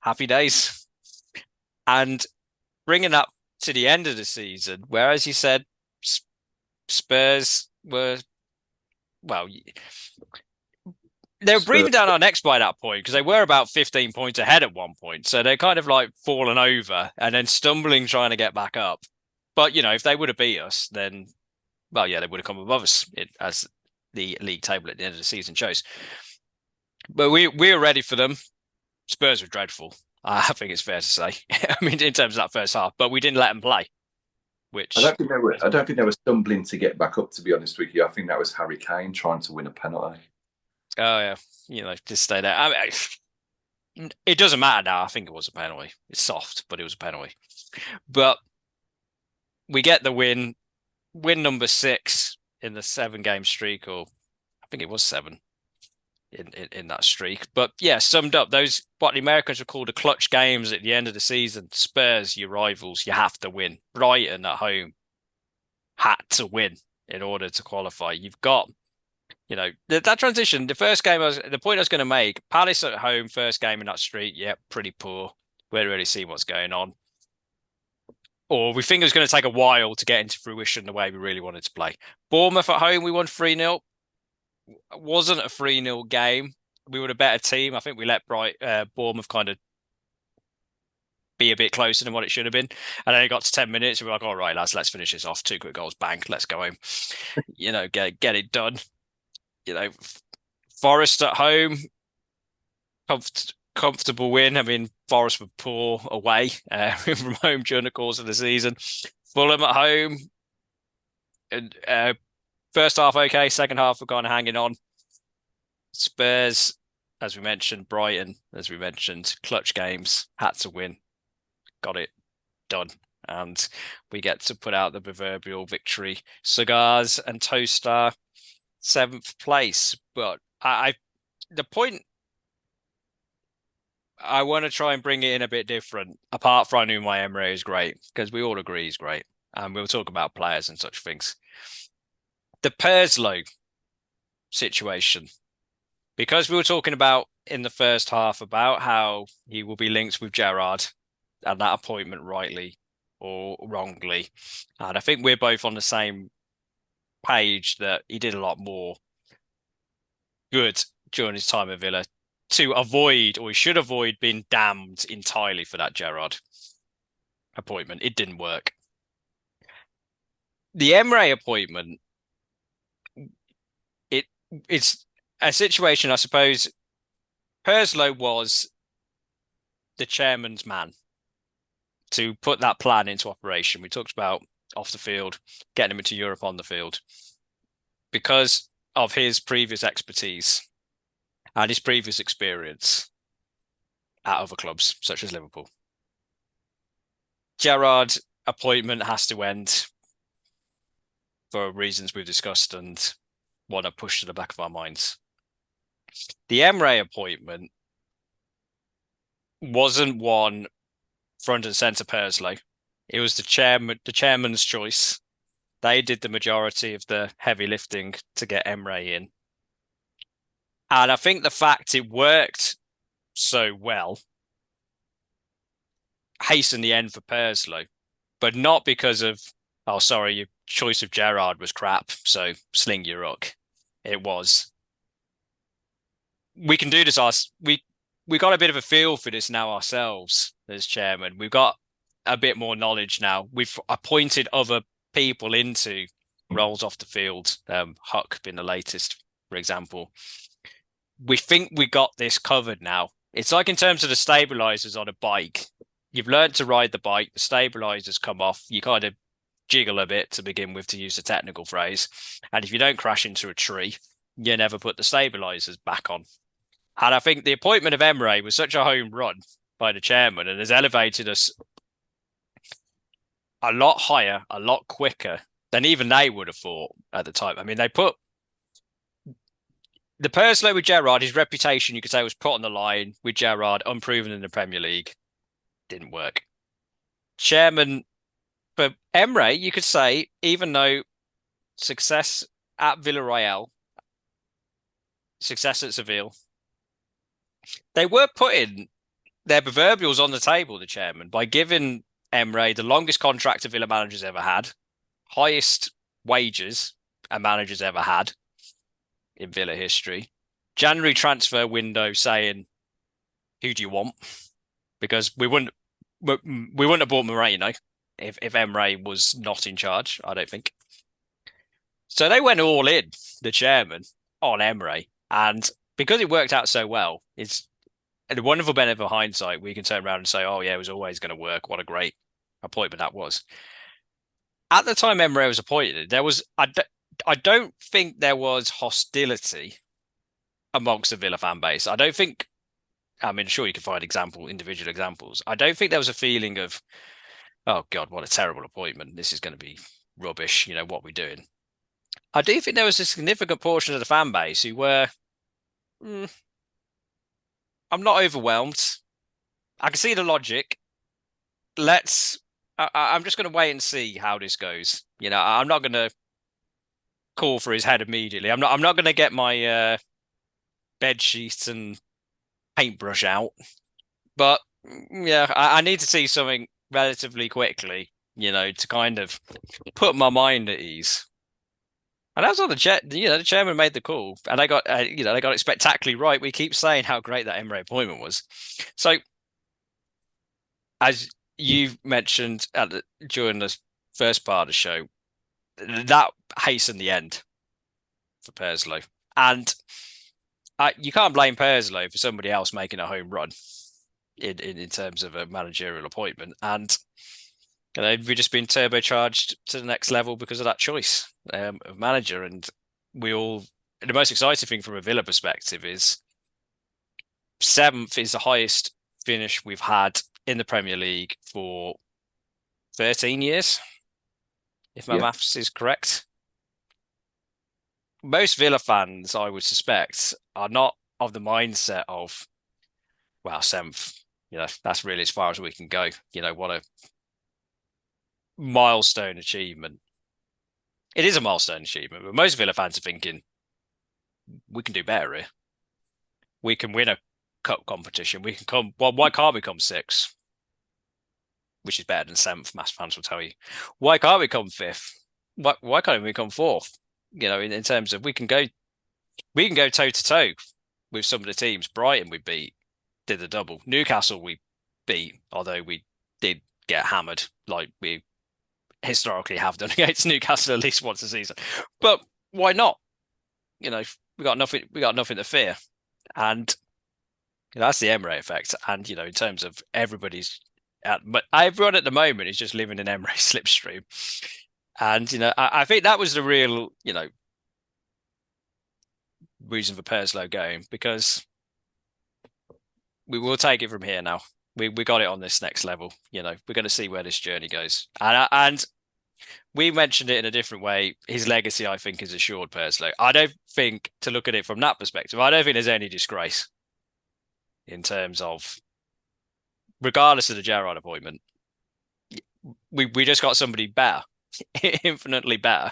Happy days. And bringing that to the end of the season, where, as you said, Spurs were, they were breathing down our necks by that point, because they were about 15 points ahead at one point. So they're kind of like fallen over and then stumbling trying to get back up. But, if they would have beat us, then, they would have come above us, as the league table at the end of the season shows. But we were ready for them. Spurs were dreadful, I think it's fair to say. I mean, in terms of that first half, but we didn't let them play. Which I don't think they were stumbling to get back up, to be honest with you. I think that was Harry Kane trying to win a penalty. Oh yeah, just stay there. I mean, it doesn't matter now. I think it was a penalty. It's soft, but it was a penalty. But we get the win number 6 in the 7-game streak, or I think it was 7 in that streak. But yeah, summed up, those what the Americans would call the clutch games at the end of the season. Spurs, your rivals, you have to win. Brighton at home had to win in order to qualify. You've got, that transition. The point I was going to make, Palace at home, first game in that streak, pretty poor. We don't really see what's going on. Or we think it was going to take a while to get into fruition the way we really wanted to play. Bournemouth at home, we won 3-0. Wasn't a 3-0 game. We were a better team. I think we let Bournemouth kind of be a bit closer than what it should have been. And then it got to 10 minutes. And we were like, all right, lads, let's finish this off. 2 quick goals, bang, let's go home. Get it done. Forest at home, comfortable win. I mean, Forest were poor away from home during the course of the season. Fulham at home, and first half okay, second half we're kind of hanging on. Spurs, as we mentioned, Brighton, as we mentioned, clutch games, had to win, got it done, and we get to put out the proverbial victory cigars and toast our 7th place. But the point I want to try and bring it in a bit different, apart from I knew my Emery is great, because we all agree he's great, and we'll talk about players and such things. The Perslow situation, because we were talking about in the first half about how he will be linked with Gerrard and that appointment, rightly or wrongly. And I think we're both on the same page that he did a lot more good during his time at Villa to avoid, or he should avoid, being damned entirely for that Gerrard appointment. It didn't work. The Emery appointment, it's a situation, I suppose. Perslow was the chairman's man to put that plan into operation. We talked about off the field, getting him into Europe on the field, because of his previous expertise and his previous experience at other clubs, such as Liverpool. Gerrard appointment has to end for reasons we've discussed and want to push to the back of our minds. The Emery appointment wasn't one front and centre Perslow. It was the chairman's choice. They did the majority of the heavy lifting to get Emery in. And I think the fact it worked so well hastened the end for Perslow, but not because of, oh, sorry, your choice of Gerrard was crap, so sling your rook. It was, we can do this. We got a bit of a feel for this now ourselves as chairman. We've got a bit more knowledge now. We've appointed other people into roles off the field. Huck being the latest, for example. We think we got this covered now. It's like in terms of the stabilizers on a bike. You've learned to ride the bike. The stabilizers come off. You kind of jiggle a bit to begin with, to use the technical phrase. And if you don't crash into a tree, you never put the stabilizers back on. And I think the appointment of Emery was such a home run by the chairman and has elevated us a lot higher, a lot quicker than even they would have thought at the time. I mean, they put the Perslow with Gerrard, his reputation, you could say, was put on the line with Gerrard, unproven in the Premier League. Didn't work. Chairman for Emery, you could say, even though success at Villarreal, success at Seville, they were putting their proverbials on the table, the chairman, by giving Emery the longest contract a Villa manager's ever had, highest wages a manager's ever had in Villa history. January transfer window saying, who do you want? Because we wouldn't have bought Moreno if Emery was not in charge, I don't think. So they went all in, the chairman, on Emery. And because it worked out so well, it's a wonderful benefit of hindsight. We can turn around and say, oh, yeah, it was always going to work. What a great appointment that was. At the time Emery was appointed, there was, I don't think there was hostility amongst the Villa fan base. I don't think, I mean, sure, you can find individual examples. I don't think there was a feeling of, oh, God, what a terrible appointment. This is going to be rubbish. You know, what we're doing. I do think there was a significant portion of the fan base who were, I'm not overwhelmed. I can see the logic. I'm just going to wait and see how this goes. You know, I'm not going to call for his head immediately. I'm not going to get my bed sheets and paintbrush out. But yeah, I need to see something relatively quickly, you know, to kind of put my mind at ease. And that's what the chairman made the call, and they got they got it spectacularly right. We keep saying how great that Emery appointment was. So, as you mentioned during the first part of the show, that hastened the end for Perslow, and you can't blame Perslow for somebody else making a home run in terms of a managerial appointment. And you know, we've just been turbocharged to the next level because of that choice of manager. And the most exciting thing from a Villa perspective is 7th is the highest finish we've had in the Premier League for 13 years, if my maths is correct. Most Villa fans, I would suspect, are not of the mindset of, well, 7th, you know, that's really as far as we can go. You know, what a milestone achievement. It is a milestone achievement, but most Villa fans are thinking, we can do better here. We can win a cup competition. We can come. Well, why can't we come 6th? Which is better than 7th. Mass fans will tell you. Why can't we come 5th? Why can't we come 4th? You know, in terms of we can go toe to toe with some of the teams. Brighton we beat, did the double. Newcastle we beat, although we did get hammered like we historically have done against Newcastle at least once a season. But why not? You know, we got nothing to fear. And you know, that's the Emery effect. And you know, in terms of everyone at the moment is just living in Emery's slipstream. And you know, I think that was the real, you know, reason for Perslow going, because we will take it from here now. we got it on this next level. You know, we're going to see where this journey goes. And we mentioned it in a different way. His legacy, I think, is assured personally. I don't think, to look at it from that perspective, I don't think there's any disgrace in terms of, regardless of the Gerrard appointment, we just got somebody better, infinitely better.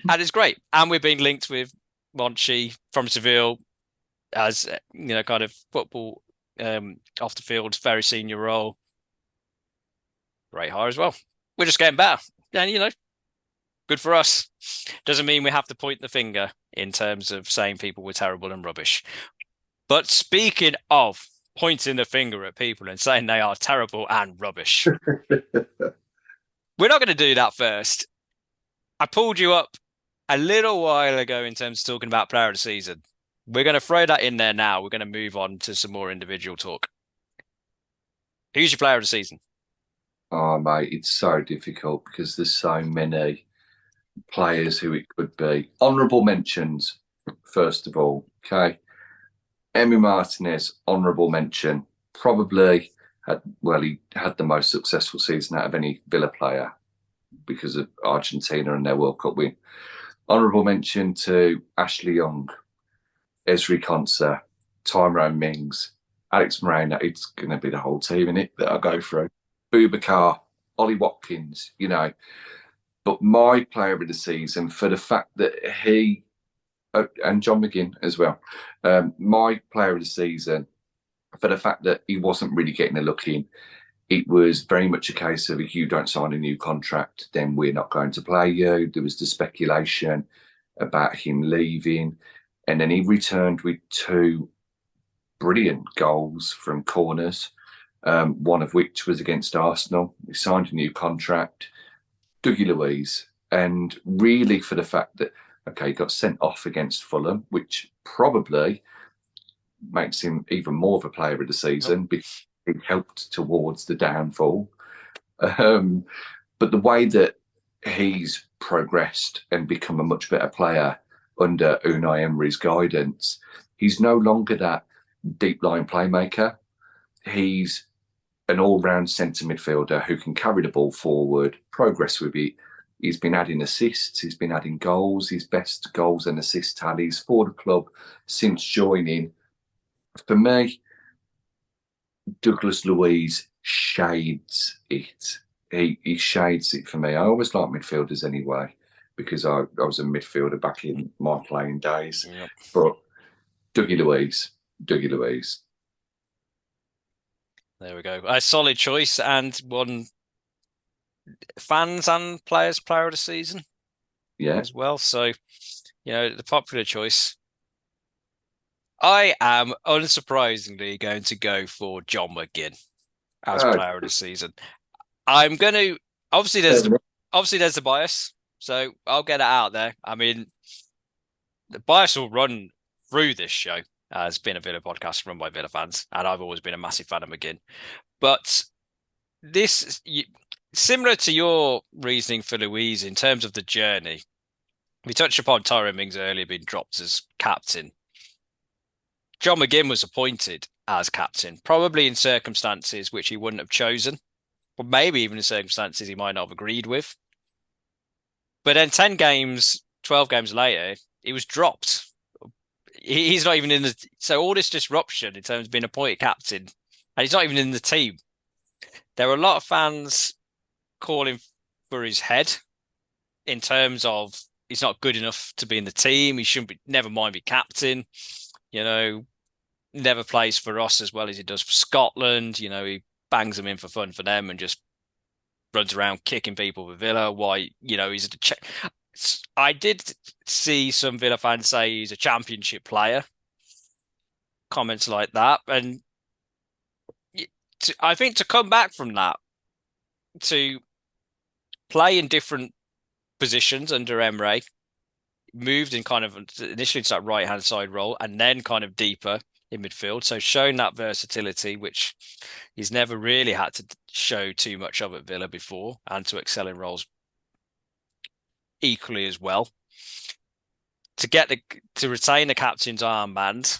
And it's great. And we've been linked with Monchi from Seville as, you know, kind of football off the field, very senior role. Great hire as well. We're just getting better. And, you know, good for us. Doesn't mean we have to point the finger in terms of saying people were terrible and rubbish. But speaking of pointing the finger at people and saying they are terrible and rubbish, we're not going to do that first. I pulled you up a little while ago in terms of talking about player of the season. We're going to throw that in there now. We're going to move on to some more individual talk. Who's your player of the season? Oh, mate, it's so difficult because there's so many players who it could be. Honourable mentions, first of all. Okay. Emery Martinez, honourable mention. Probably he had the most successful season out of any Villa player because of Argentina and their World Cup win. Honourable mention to Ashley Young, Esri Konsa, Tyrone Mings, Alex Moreno. It's going to be the whole team in it that I go through. Boubacar, Ollie Watkins, you know. But my player of the season, for the fact that he, and John McGinn as well, my player of the season, for the fact that he wasn't really getting a look in, it was very much a case of if you don't sign a new contract, then we're not going to play you. There was the speculation about him leaving. And then he returned with 2 brilliant goals from corners, one of which was against Arsenal. He signed a new contract, Dougie Luiz. And really for the fact that, okay, he got sent off against Fulham, which probably makes him even more of a player of the season because it helped towards the downfall. But the way that he's progressed and become a much better player under Unai Emery's guidance, he's no longer that deep line playmaker. He's an all-round centre midfielder who can carry the ball forward, progress with it. He's been adding assists, he's been adding goals, his best goals and assist tallies for the club since joining. For me, Douglas Luiz shades it. He shades it for me. I always like midfielders anyway, because I was a midfielder back in my playing days. Yep. But Dougie Luiz. There we go. A solid choice and one fans and players player of the season. Yeah. As well. So, you know, the popular choice. I am unsurprisingly going to go for John McGinn as player of the season. I'm going to obviously there's the bias, so I'll get it out there. I mean, the bias will run through this show as being a Villa podcast run by Villa fans, and I've always been a massive fan of McGinn. But this, similar to your reasoning for Luiz in terms of the journey, we touched upon Tyrone Mings earlier being dropped as captain. John McGinn was appointed as captain, probably in circumstances which he wouldn't have chosen, or maybe even in circumstances he might not have agreed with. But then 12 games later, he was dropped. He's not even in the... So all this disruption in terms of being appointed captain, and he's not even in the team. There are a lot of fans calling for his head in terms of he's not good enough to be in the team. He shouldn't be, never mind be captain. You know, never plays for us as well as he does for Scotland. You know, he bangs them in for fun for them and just runs around kicking people with Villa. Why, you know, I did see some Villa fans say he's a championship player. Comments like that. And I think to come back from that, to play in different positions under Emery, moved in kind of initially to that right-hand side role and then kind of deeper in midfield. So showing that versatility, which he's never really had to show too much of at Villa before, and to excel in roles equally as well. To retain the captain's armband,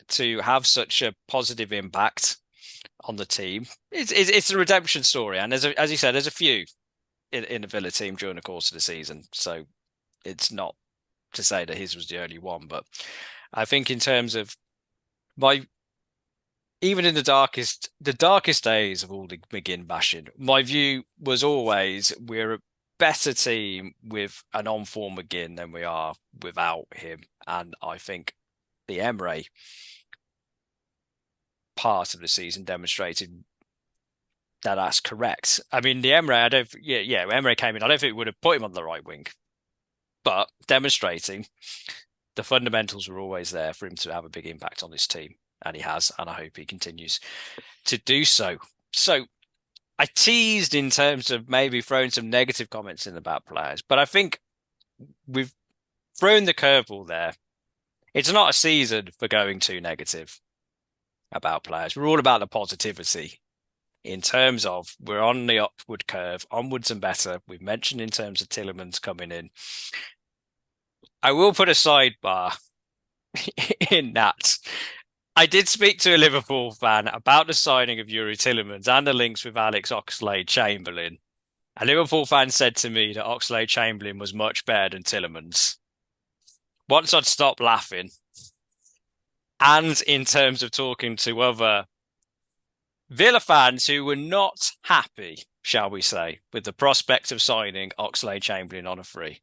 to have such a positive impact on the team. It's a redemption story, and as you said, there's a few in the Villa team during the course of the season. So it's not to say that his was the only one, but I think in terms of even in the darkest days of all the McGinn bashing, my view was always we're a better team with an on-form McGinn than we are without him. And I think the Emery part of the season demonstrated that that's correct. I mean, the Emery, Emery came in. I don't think we would have put him on the right wing, but demonstrating the fundamentals were always there for him to have a big impact on this team. And he has, and I hope he continues to do so. So I teased in terms of maybe throwing some negative comments in about players, but I think we've thrown the curveball there. It's not a season for going too negative about players. We're all about the positivity in terms of we're on the upward curve, onwards and better. We've mentioned in terms of Tielemans coming in. I will put a sidebar in that. I did speak to a Liverpool fan about the signing of Yuri Tielemans and the links with Alex Oxlade-Chamberlain. A Liverpool fan said to me that Oxlade-Chamberlain was much better than Tielemans. Once I'd stopped laughing, and in terms of talking to other Villa fans who were not happy, shall we say, with the prospect of signing Oxlade-Chamberlain on a free.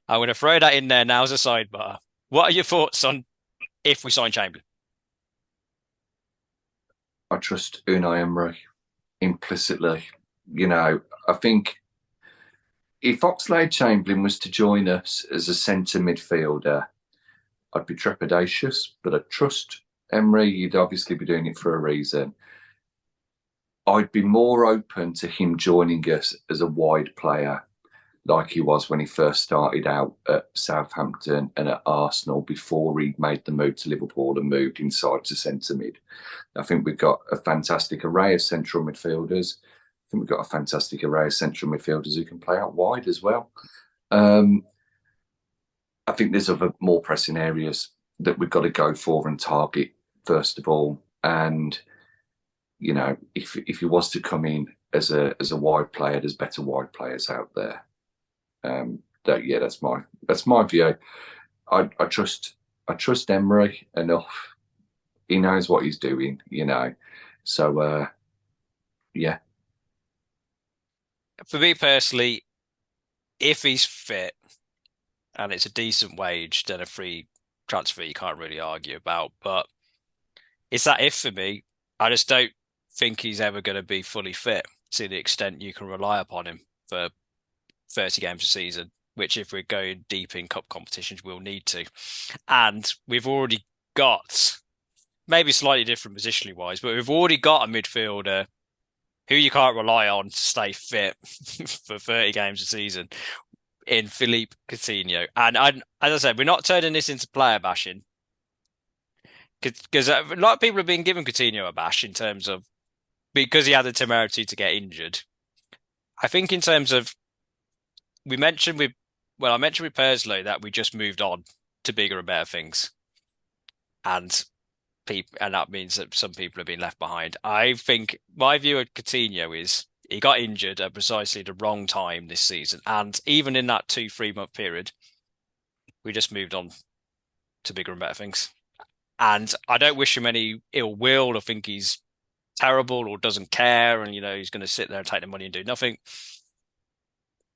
I'm going to throw that in there now as a sidebar. What are your thoughts on if we sign Chamberlain? I trust Unai Emery implicitly. I think if Oxlade-Chamberlain was to join us as a centre midfielder, I'd be trepidatious, but I trust Emery. He'd obviously be doing it for a reason. I'd be more open to him joining us as a wide player, like he was when he first started out at Southampton and at Arsenal before he made the move to Liverpool and moved inside to centre mid. I think we've got a fantastic array of central midfielders. I think we've got a fantastic array of central midfielders who can play out wide as well. I think there's other more pressing areas that we've got to go for and target first of all. And if he was to come in as a wide player, there's better wide players out there. That's my view. I trust Emery enough. He knows what he's doing, So yeah. For me personally, if he's fit and it's a decent wage, then a free transfer you can't really argue about. But it's that if for me. I just don't think he's ever going to be fully fit to the extent you can rely upon him for 30 games a season, which if we're going deep in cup competitions, we'll need to. And we've already got, maybe slightly different positionally wise, but we've already got a midfielder who you can't rely on to stay fit for 30 games a season in Philippe Coutinho. And as I said, we're not turning this into player bashing, because a lot of people have been giving Coutinho a bash in terms of because he had the temerity to get injured. I think in terms of I mentioned with Perslow that we just moved on to bigger and better things, and that means that some people have been left behind. I think my view of Coutinho is he got injured at precisely the wrong time this season, and even in that 2-3 month period, we just moved on to bigger and better things. And I don't wish him any ill will or think he's terrible or doesn't care and, he's going to sit there and take the money and do nothing.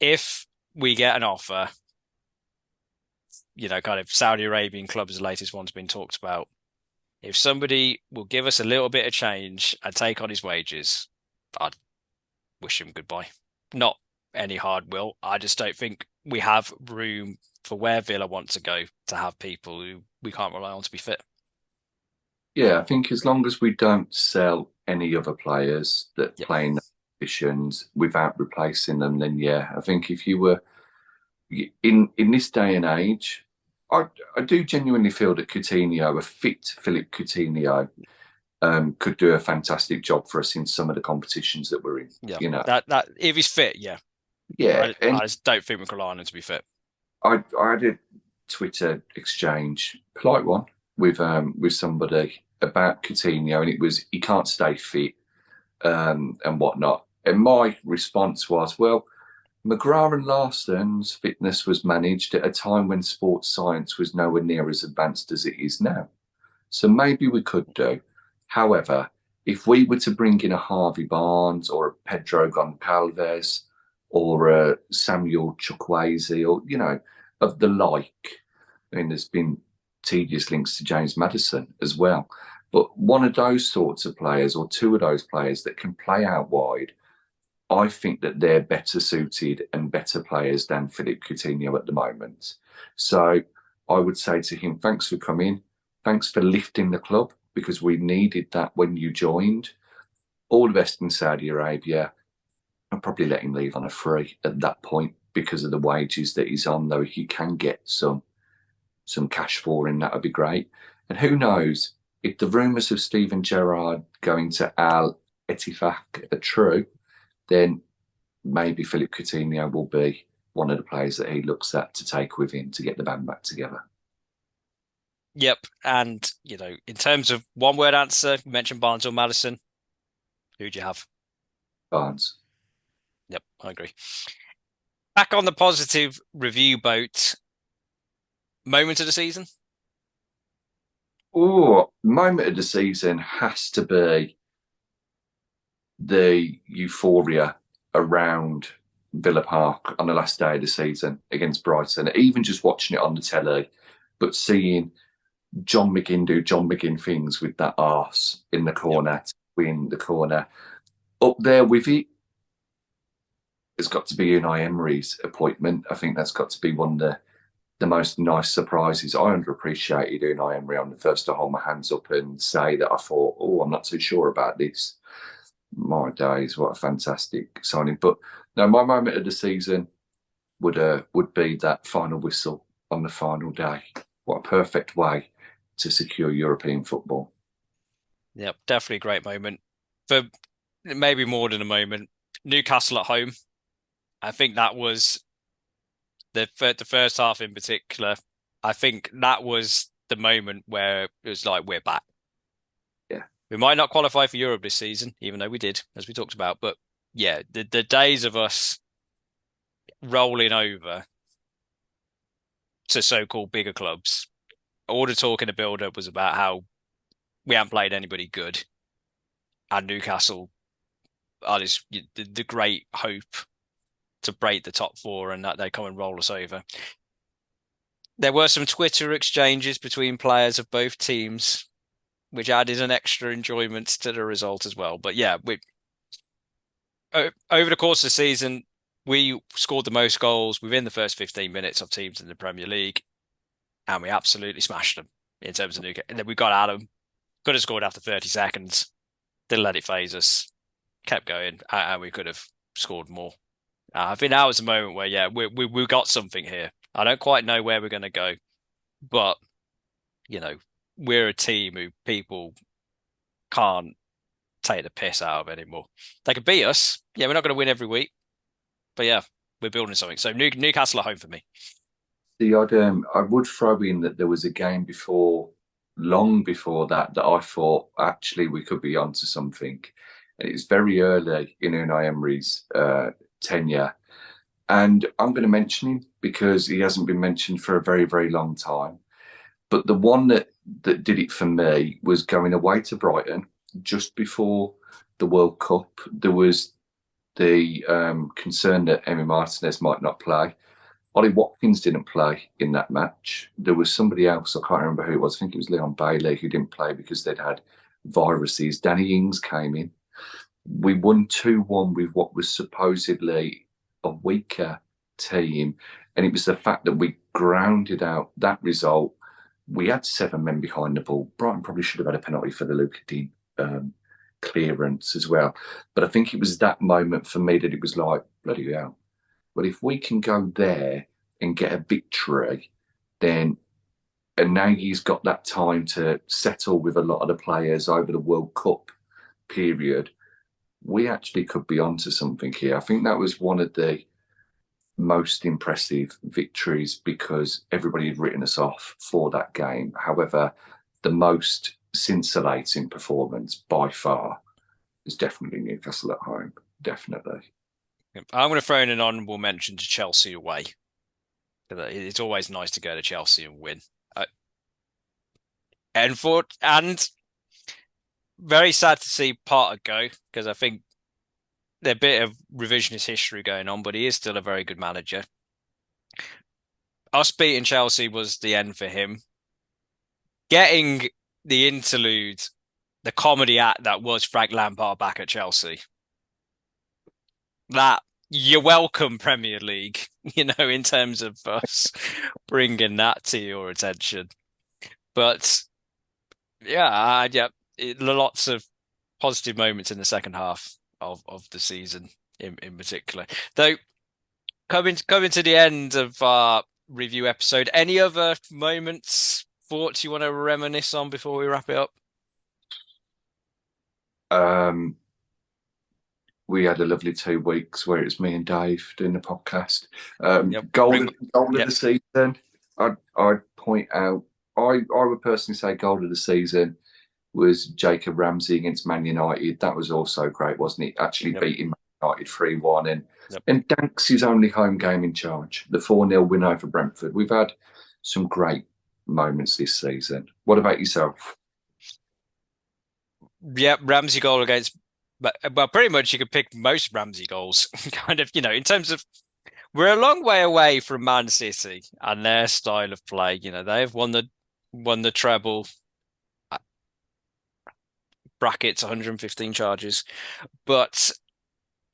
If we get an offer, kind of Saudi Arabian club is the latest one's been talked about. If somebody will give us a little bit of change and take on his wages, I'd wish him goodbye. Not any hard will. I just don't think we have room for where Villa want to go to have people who we can't rely on to be fit. Yeah, I think as long as we don't sell any other players that play in the positions without replacing them, then I think if you were in this day and age, I do genuinely feel that Coutinho, a fit Philippe Coutinho, could do a fantastic job for us in some of the competitions that we're in. Yeah, that if he's fit, yeah. I just don't think we can rely on him to be fit. I had a Twitter exchange, polite one, with somebody about Coutinho, and it was he can't stay fit and whatnot. And my response was, well, McGrath and Larsen's fitness was managed at a time when sports science was nowhere near as advanced as it is now. So maybe we could do. However, if we were to bring in a Harvey Barnes or a Pedro Goncalves or a Samuel Chukwueze or, of the like, I mean, there's been tedious links to James Maddison as well. But one of those sorts of players or two of those players that can play out wide, I think that they're better suited and better players than Philippe Coutinho at the moment. So I would say to him, thanks for coming. Thanks for lifting the club, because we needed that when you joined. All the best in Saudi Arabia. I'll probably let him leave on a free at that point because of the wages that he's on, though. If you can get some cash for him, that would be great. And who knows, if the rumours of Steven Gerrard going to Al Ettifaq are true, then maybe Philippe Coutinho will be one of the players that he looks at to take with him to get the band back together. Yep. And, in terms of one-word answer, you mentioned Barnes or Maddison. Who'd you have? Barnes. Yep, I agree. Back on the positive review boat, moment of the season? Oh, moment of the season has to be the euphoria around Villa Park on the last day of the season against Brighton. Even just watching it on the telly, but seeing John McGinn do John McGinn things with that arse in the corner, to win the corner. Up there with it, it's got to be Unai Emery's appointment. I think that's got to be one of the most nice surprises. I underappreciated Unai Emery on the first to hold my hands up and say that I thought, I'm not too sure about this. My days, what a fantastic signing. But no, my moment of the season would be that final whistle on the final day. What a perfect way to secure European football. Yep, definitely a great moment. For maybe more than a moment, Newcastle at home. I think that was the first half in particular. I think that was the moment where it was like, we're back. Yeah. We might not qualify for Europe this season, even though we did, as we talked about. But yeah, the days of us rolling over to so-called bigger clubs, all the talk in the build-up was about how we haven't played anybody good. And Newcastle are the great hope to break the top four and that they come and roll us over. There were some Twitter exchanges between players of both teams, which added an extra enjoyment to the result as well. But yeah, over the course of the season, we scored the most goals within the first 15 minutes of teams in the Premier League, and we absolutely smashed them in terms of Newcastle. And then we got at them, could have scored after 30 seconds, didn't let it phase us, kept going, and we could have scored more. I think that was the moment where, yeah, we got something here. I don't quite know where we're going to go, but, we're a team who people can't take the piss out of anymore. They could beat us. Yeah, we're not going to win every week, but yeah, we're building something. So Newcastle at home for me. I would throw in that there was a game long before that I thought actually we could be onto something. And it was very early in Unai Emery's tenure. And I'm going to mention him because he hasn't been mentioned for a very, very long time. But the one that did it for me was going away to Brighton just before the World Cup. There was the concern that Emi Martinez might not play. Ollie Watkins didn't play in that match. There was somebody else, I can't remember who it was. I think it was Leon Bailey who didn't play because they'd had viruses. Danny Ings came in. We won 2-1 with what was supposedly a weaker team. And it was the fact that we grounded out that result. We had 7 men behind the ball. Brighton probably should have had a penalty for the Luka Dean clearance as well. But I think it was that moment for me that it was like, bloody hell. But if we can go there and get a victory, then, and now he's got that time to settle with a lot of the players over the World Cup period, we actually could be onto something here. I think that was one of the most impressive victories because everybody had written us off for that game. However, the most scintillating performance by far it's definitely Newcastle at home. Definitely. I'm going to throw in an honourable mention to Chelsea away. It's always nice to go to Chelsea and win. And very sad to see Potter go, because I think there's a bit of revisionist history going on, but he is still a very good manager. Us beating Chelsea was the end for him. Getting the interlude, the comedy act that was Frank Lampard back at Chelsea. That, you're welcome, Premier League, in terms of us bringing that to your attention. But lots of positive moments in the second half of the season in particular. Though, coming to the end of our review episode, any other moments, thoughts you want to reminisce on before we wrap it up? We had a lovely 2 weeks where it was me and Dave doing the podcast. Goal of the season. I'd point out, I would personally say goal of the season was Jacob Ramsey against Man United. That was also great, wasn't it? Actually beating Man United 3-1 and Danks' only home game in charge. The 4-0 win over Brentford. We've had some great moments this season. What about yourself? Yeah, Ramsey goal against, well, pretty much you could pick most Ramsey goals. Kind of, in terms of, we're a long way away from Man City and their style of play. They've won the treble. Brackets 115 charges, but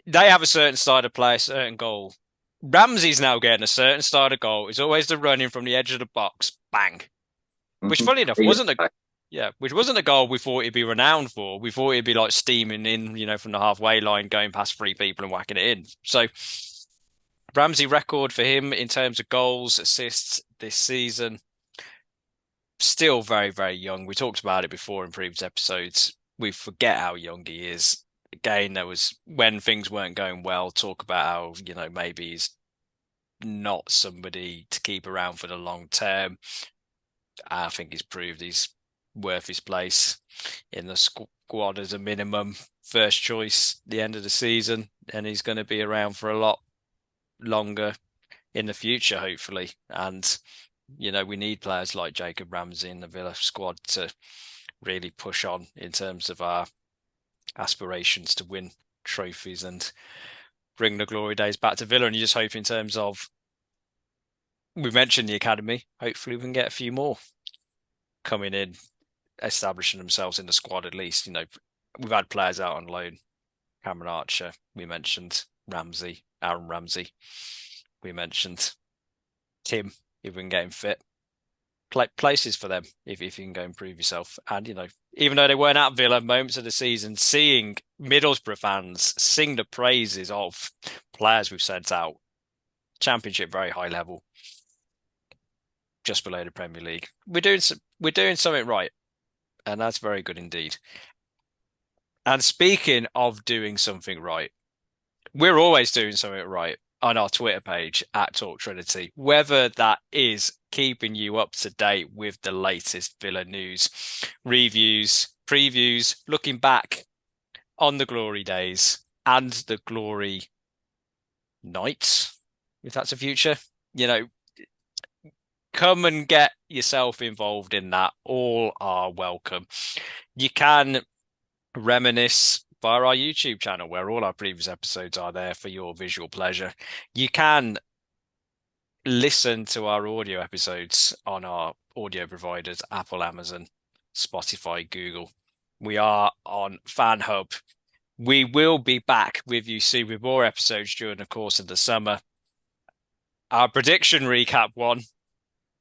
they have a certain style of play, a certain goal. Ramsey's now getting a certain style of goal. It's always the running from the edge of the box, bang. Which, funny enough, wasn't a goal we thought he'd be renowned for. We thought he'd be like steaming in, from the halfway line, going past 3 people and whacking it in. So, Ramsey record for him in terms of goals, assists this season, still very, very young. We talked about it before in previous episodes. We forget how young he is. Again, there was, when things weren't going well, talk about how, maybe he's not somebody to keep around for the long term. I think he's proved he's worth his place in the squad as a minimum first choice at the end of the season, and he's going to be around for a lot longer in the future, hopefully. And, we need players like Jacob Ramsey in the Villa squad to really push on in terms of our aspirations to win trophies and bring the glory days back to Villa. And you just hope in terms of, we mentioned the academy, hopefully we can get a few more coming in, establishing themselves in the squad at least. We've had players out on loan. Cameron Archer, we mentioned Aaron Ramsey. We mentioned Tim, if we can get him fit. Places for them if you can go and prove yourself. And, even though they weren't at Villa moments of the season, seeing Middlesbrough fans sing the praises of players we've sent out, Championship, very high level, just below the Premier League. We're doing something right, and that's very good indeed. And speaking of doing something right, we're always doing something right on our Twitter page at Talk Trinity, whether that is keeping you up to date with the latest Villa news, reviews, previews, looking back on the glory days and the glory nights, if that's a future. Come and get yourself involved in that. All are welcome. You can reminisce via our YouTube channel, where all our previous episodes are there for your visual pleasure. You can listen to our audio episodes on our audio providers, Apple, Amazon, Spotify, Google. We are on FanHub. We will be back with you soon with more episodes during the course of the summer. Our prediction recap one.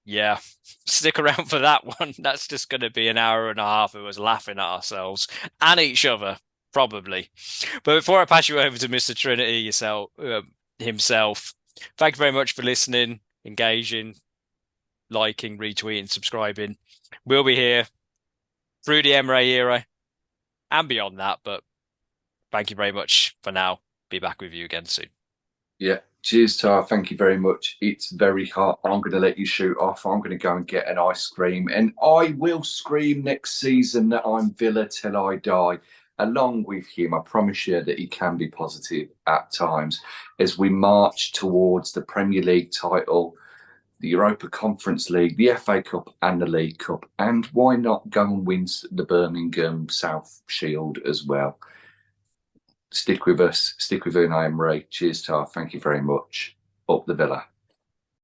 Yeah, stick around for that one. That's just going to be an hour and a half of us laughing at ourselves and each other, probably. But before I pass you over to Mr. Trinity himself, thank you very much for listening, engaging, liking, retweeting, subscribing. We'll be here through the Emery era and beyond that. But thank you very much for now. Be back with you again soon. Yeah. Cheers, Tar. Thank you very much. It's very hot. I'm going to let you shoot off. I'm going to go and get an ice cream. And I will scream next season that I'm Villa till I die. along with him, I promise you that he can be positive at times as we march towards the Premier League title, the Europa Conference League, the FA Cup and the League Cup. And why not go and win the Birmingham South Shield as well? Stick with us. Stick with Unai Emery. Cheers, Tar. Thank you very much. Up the Villa.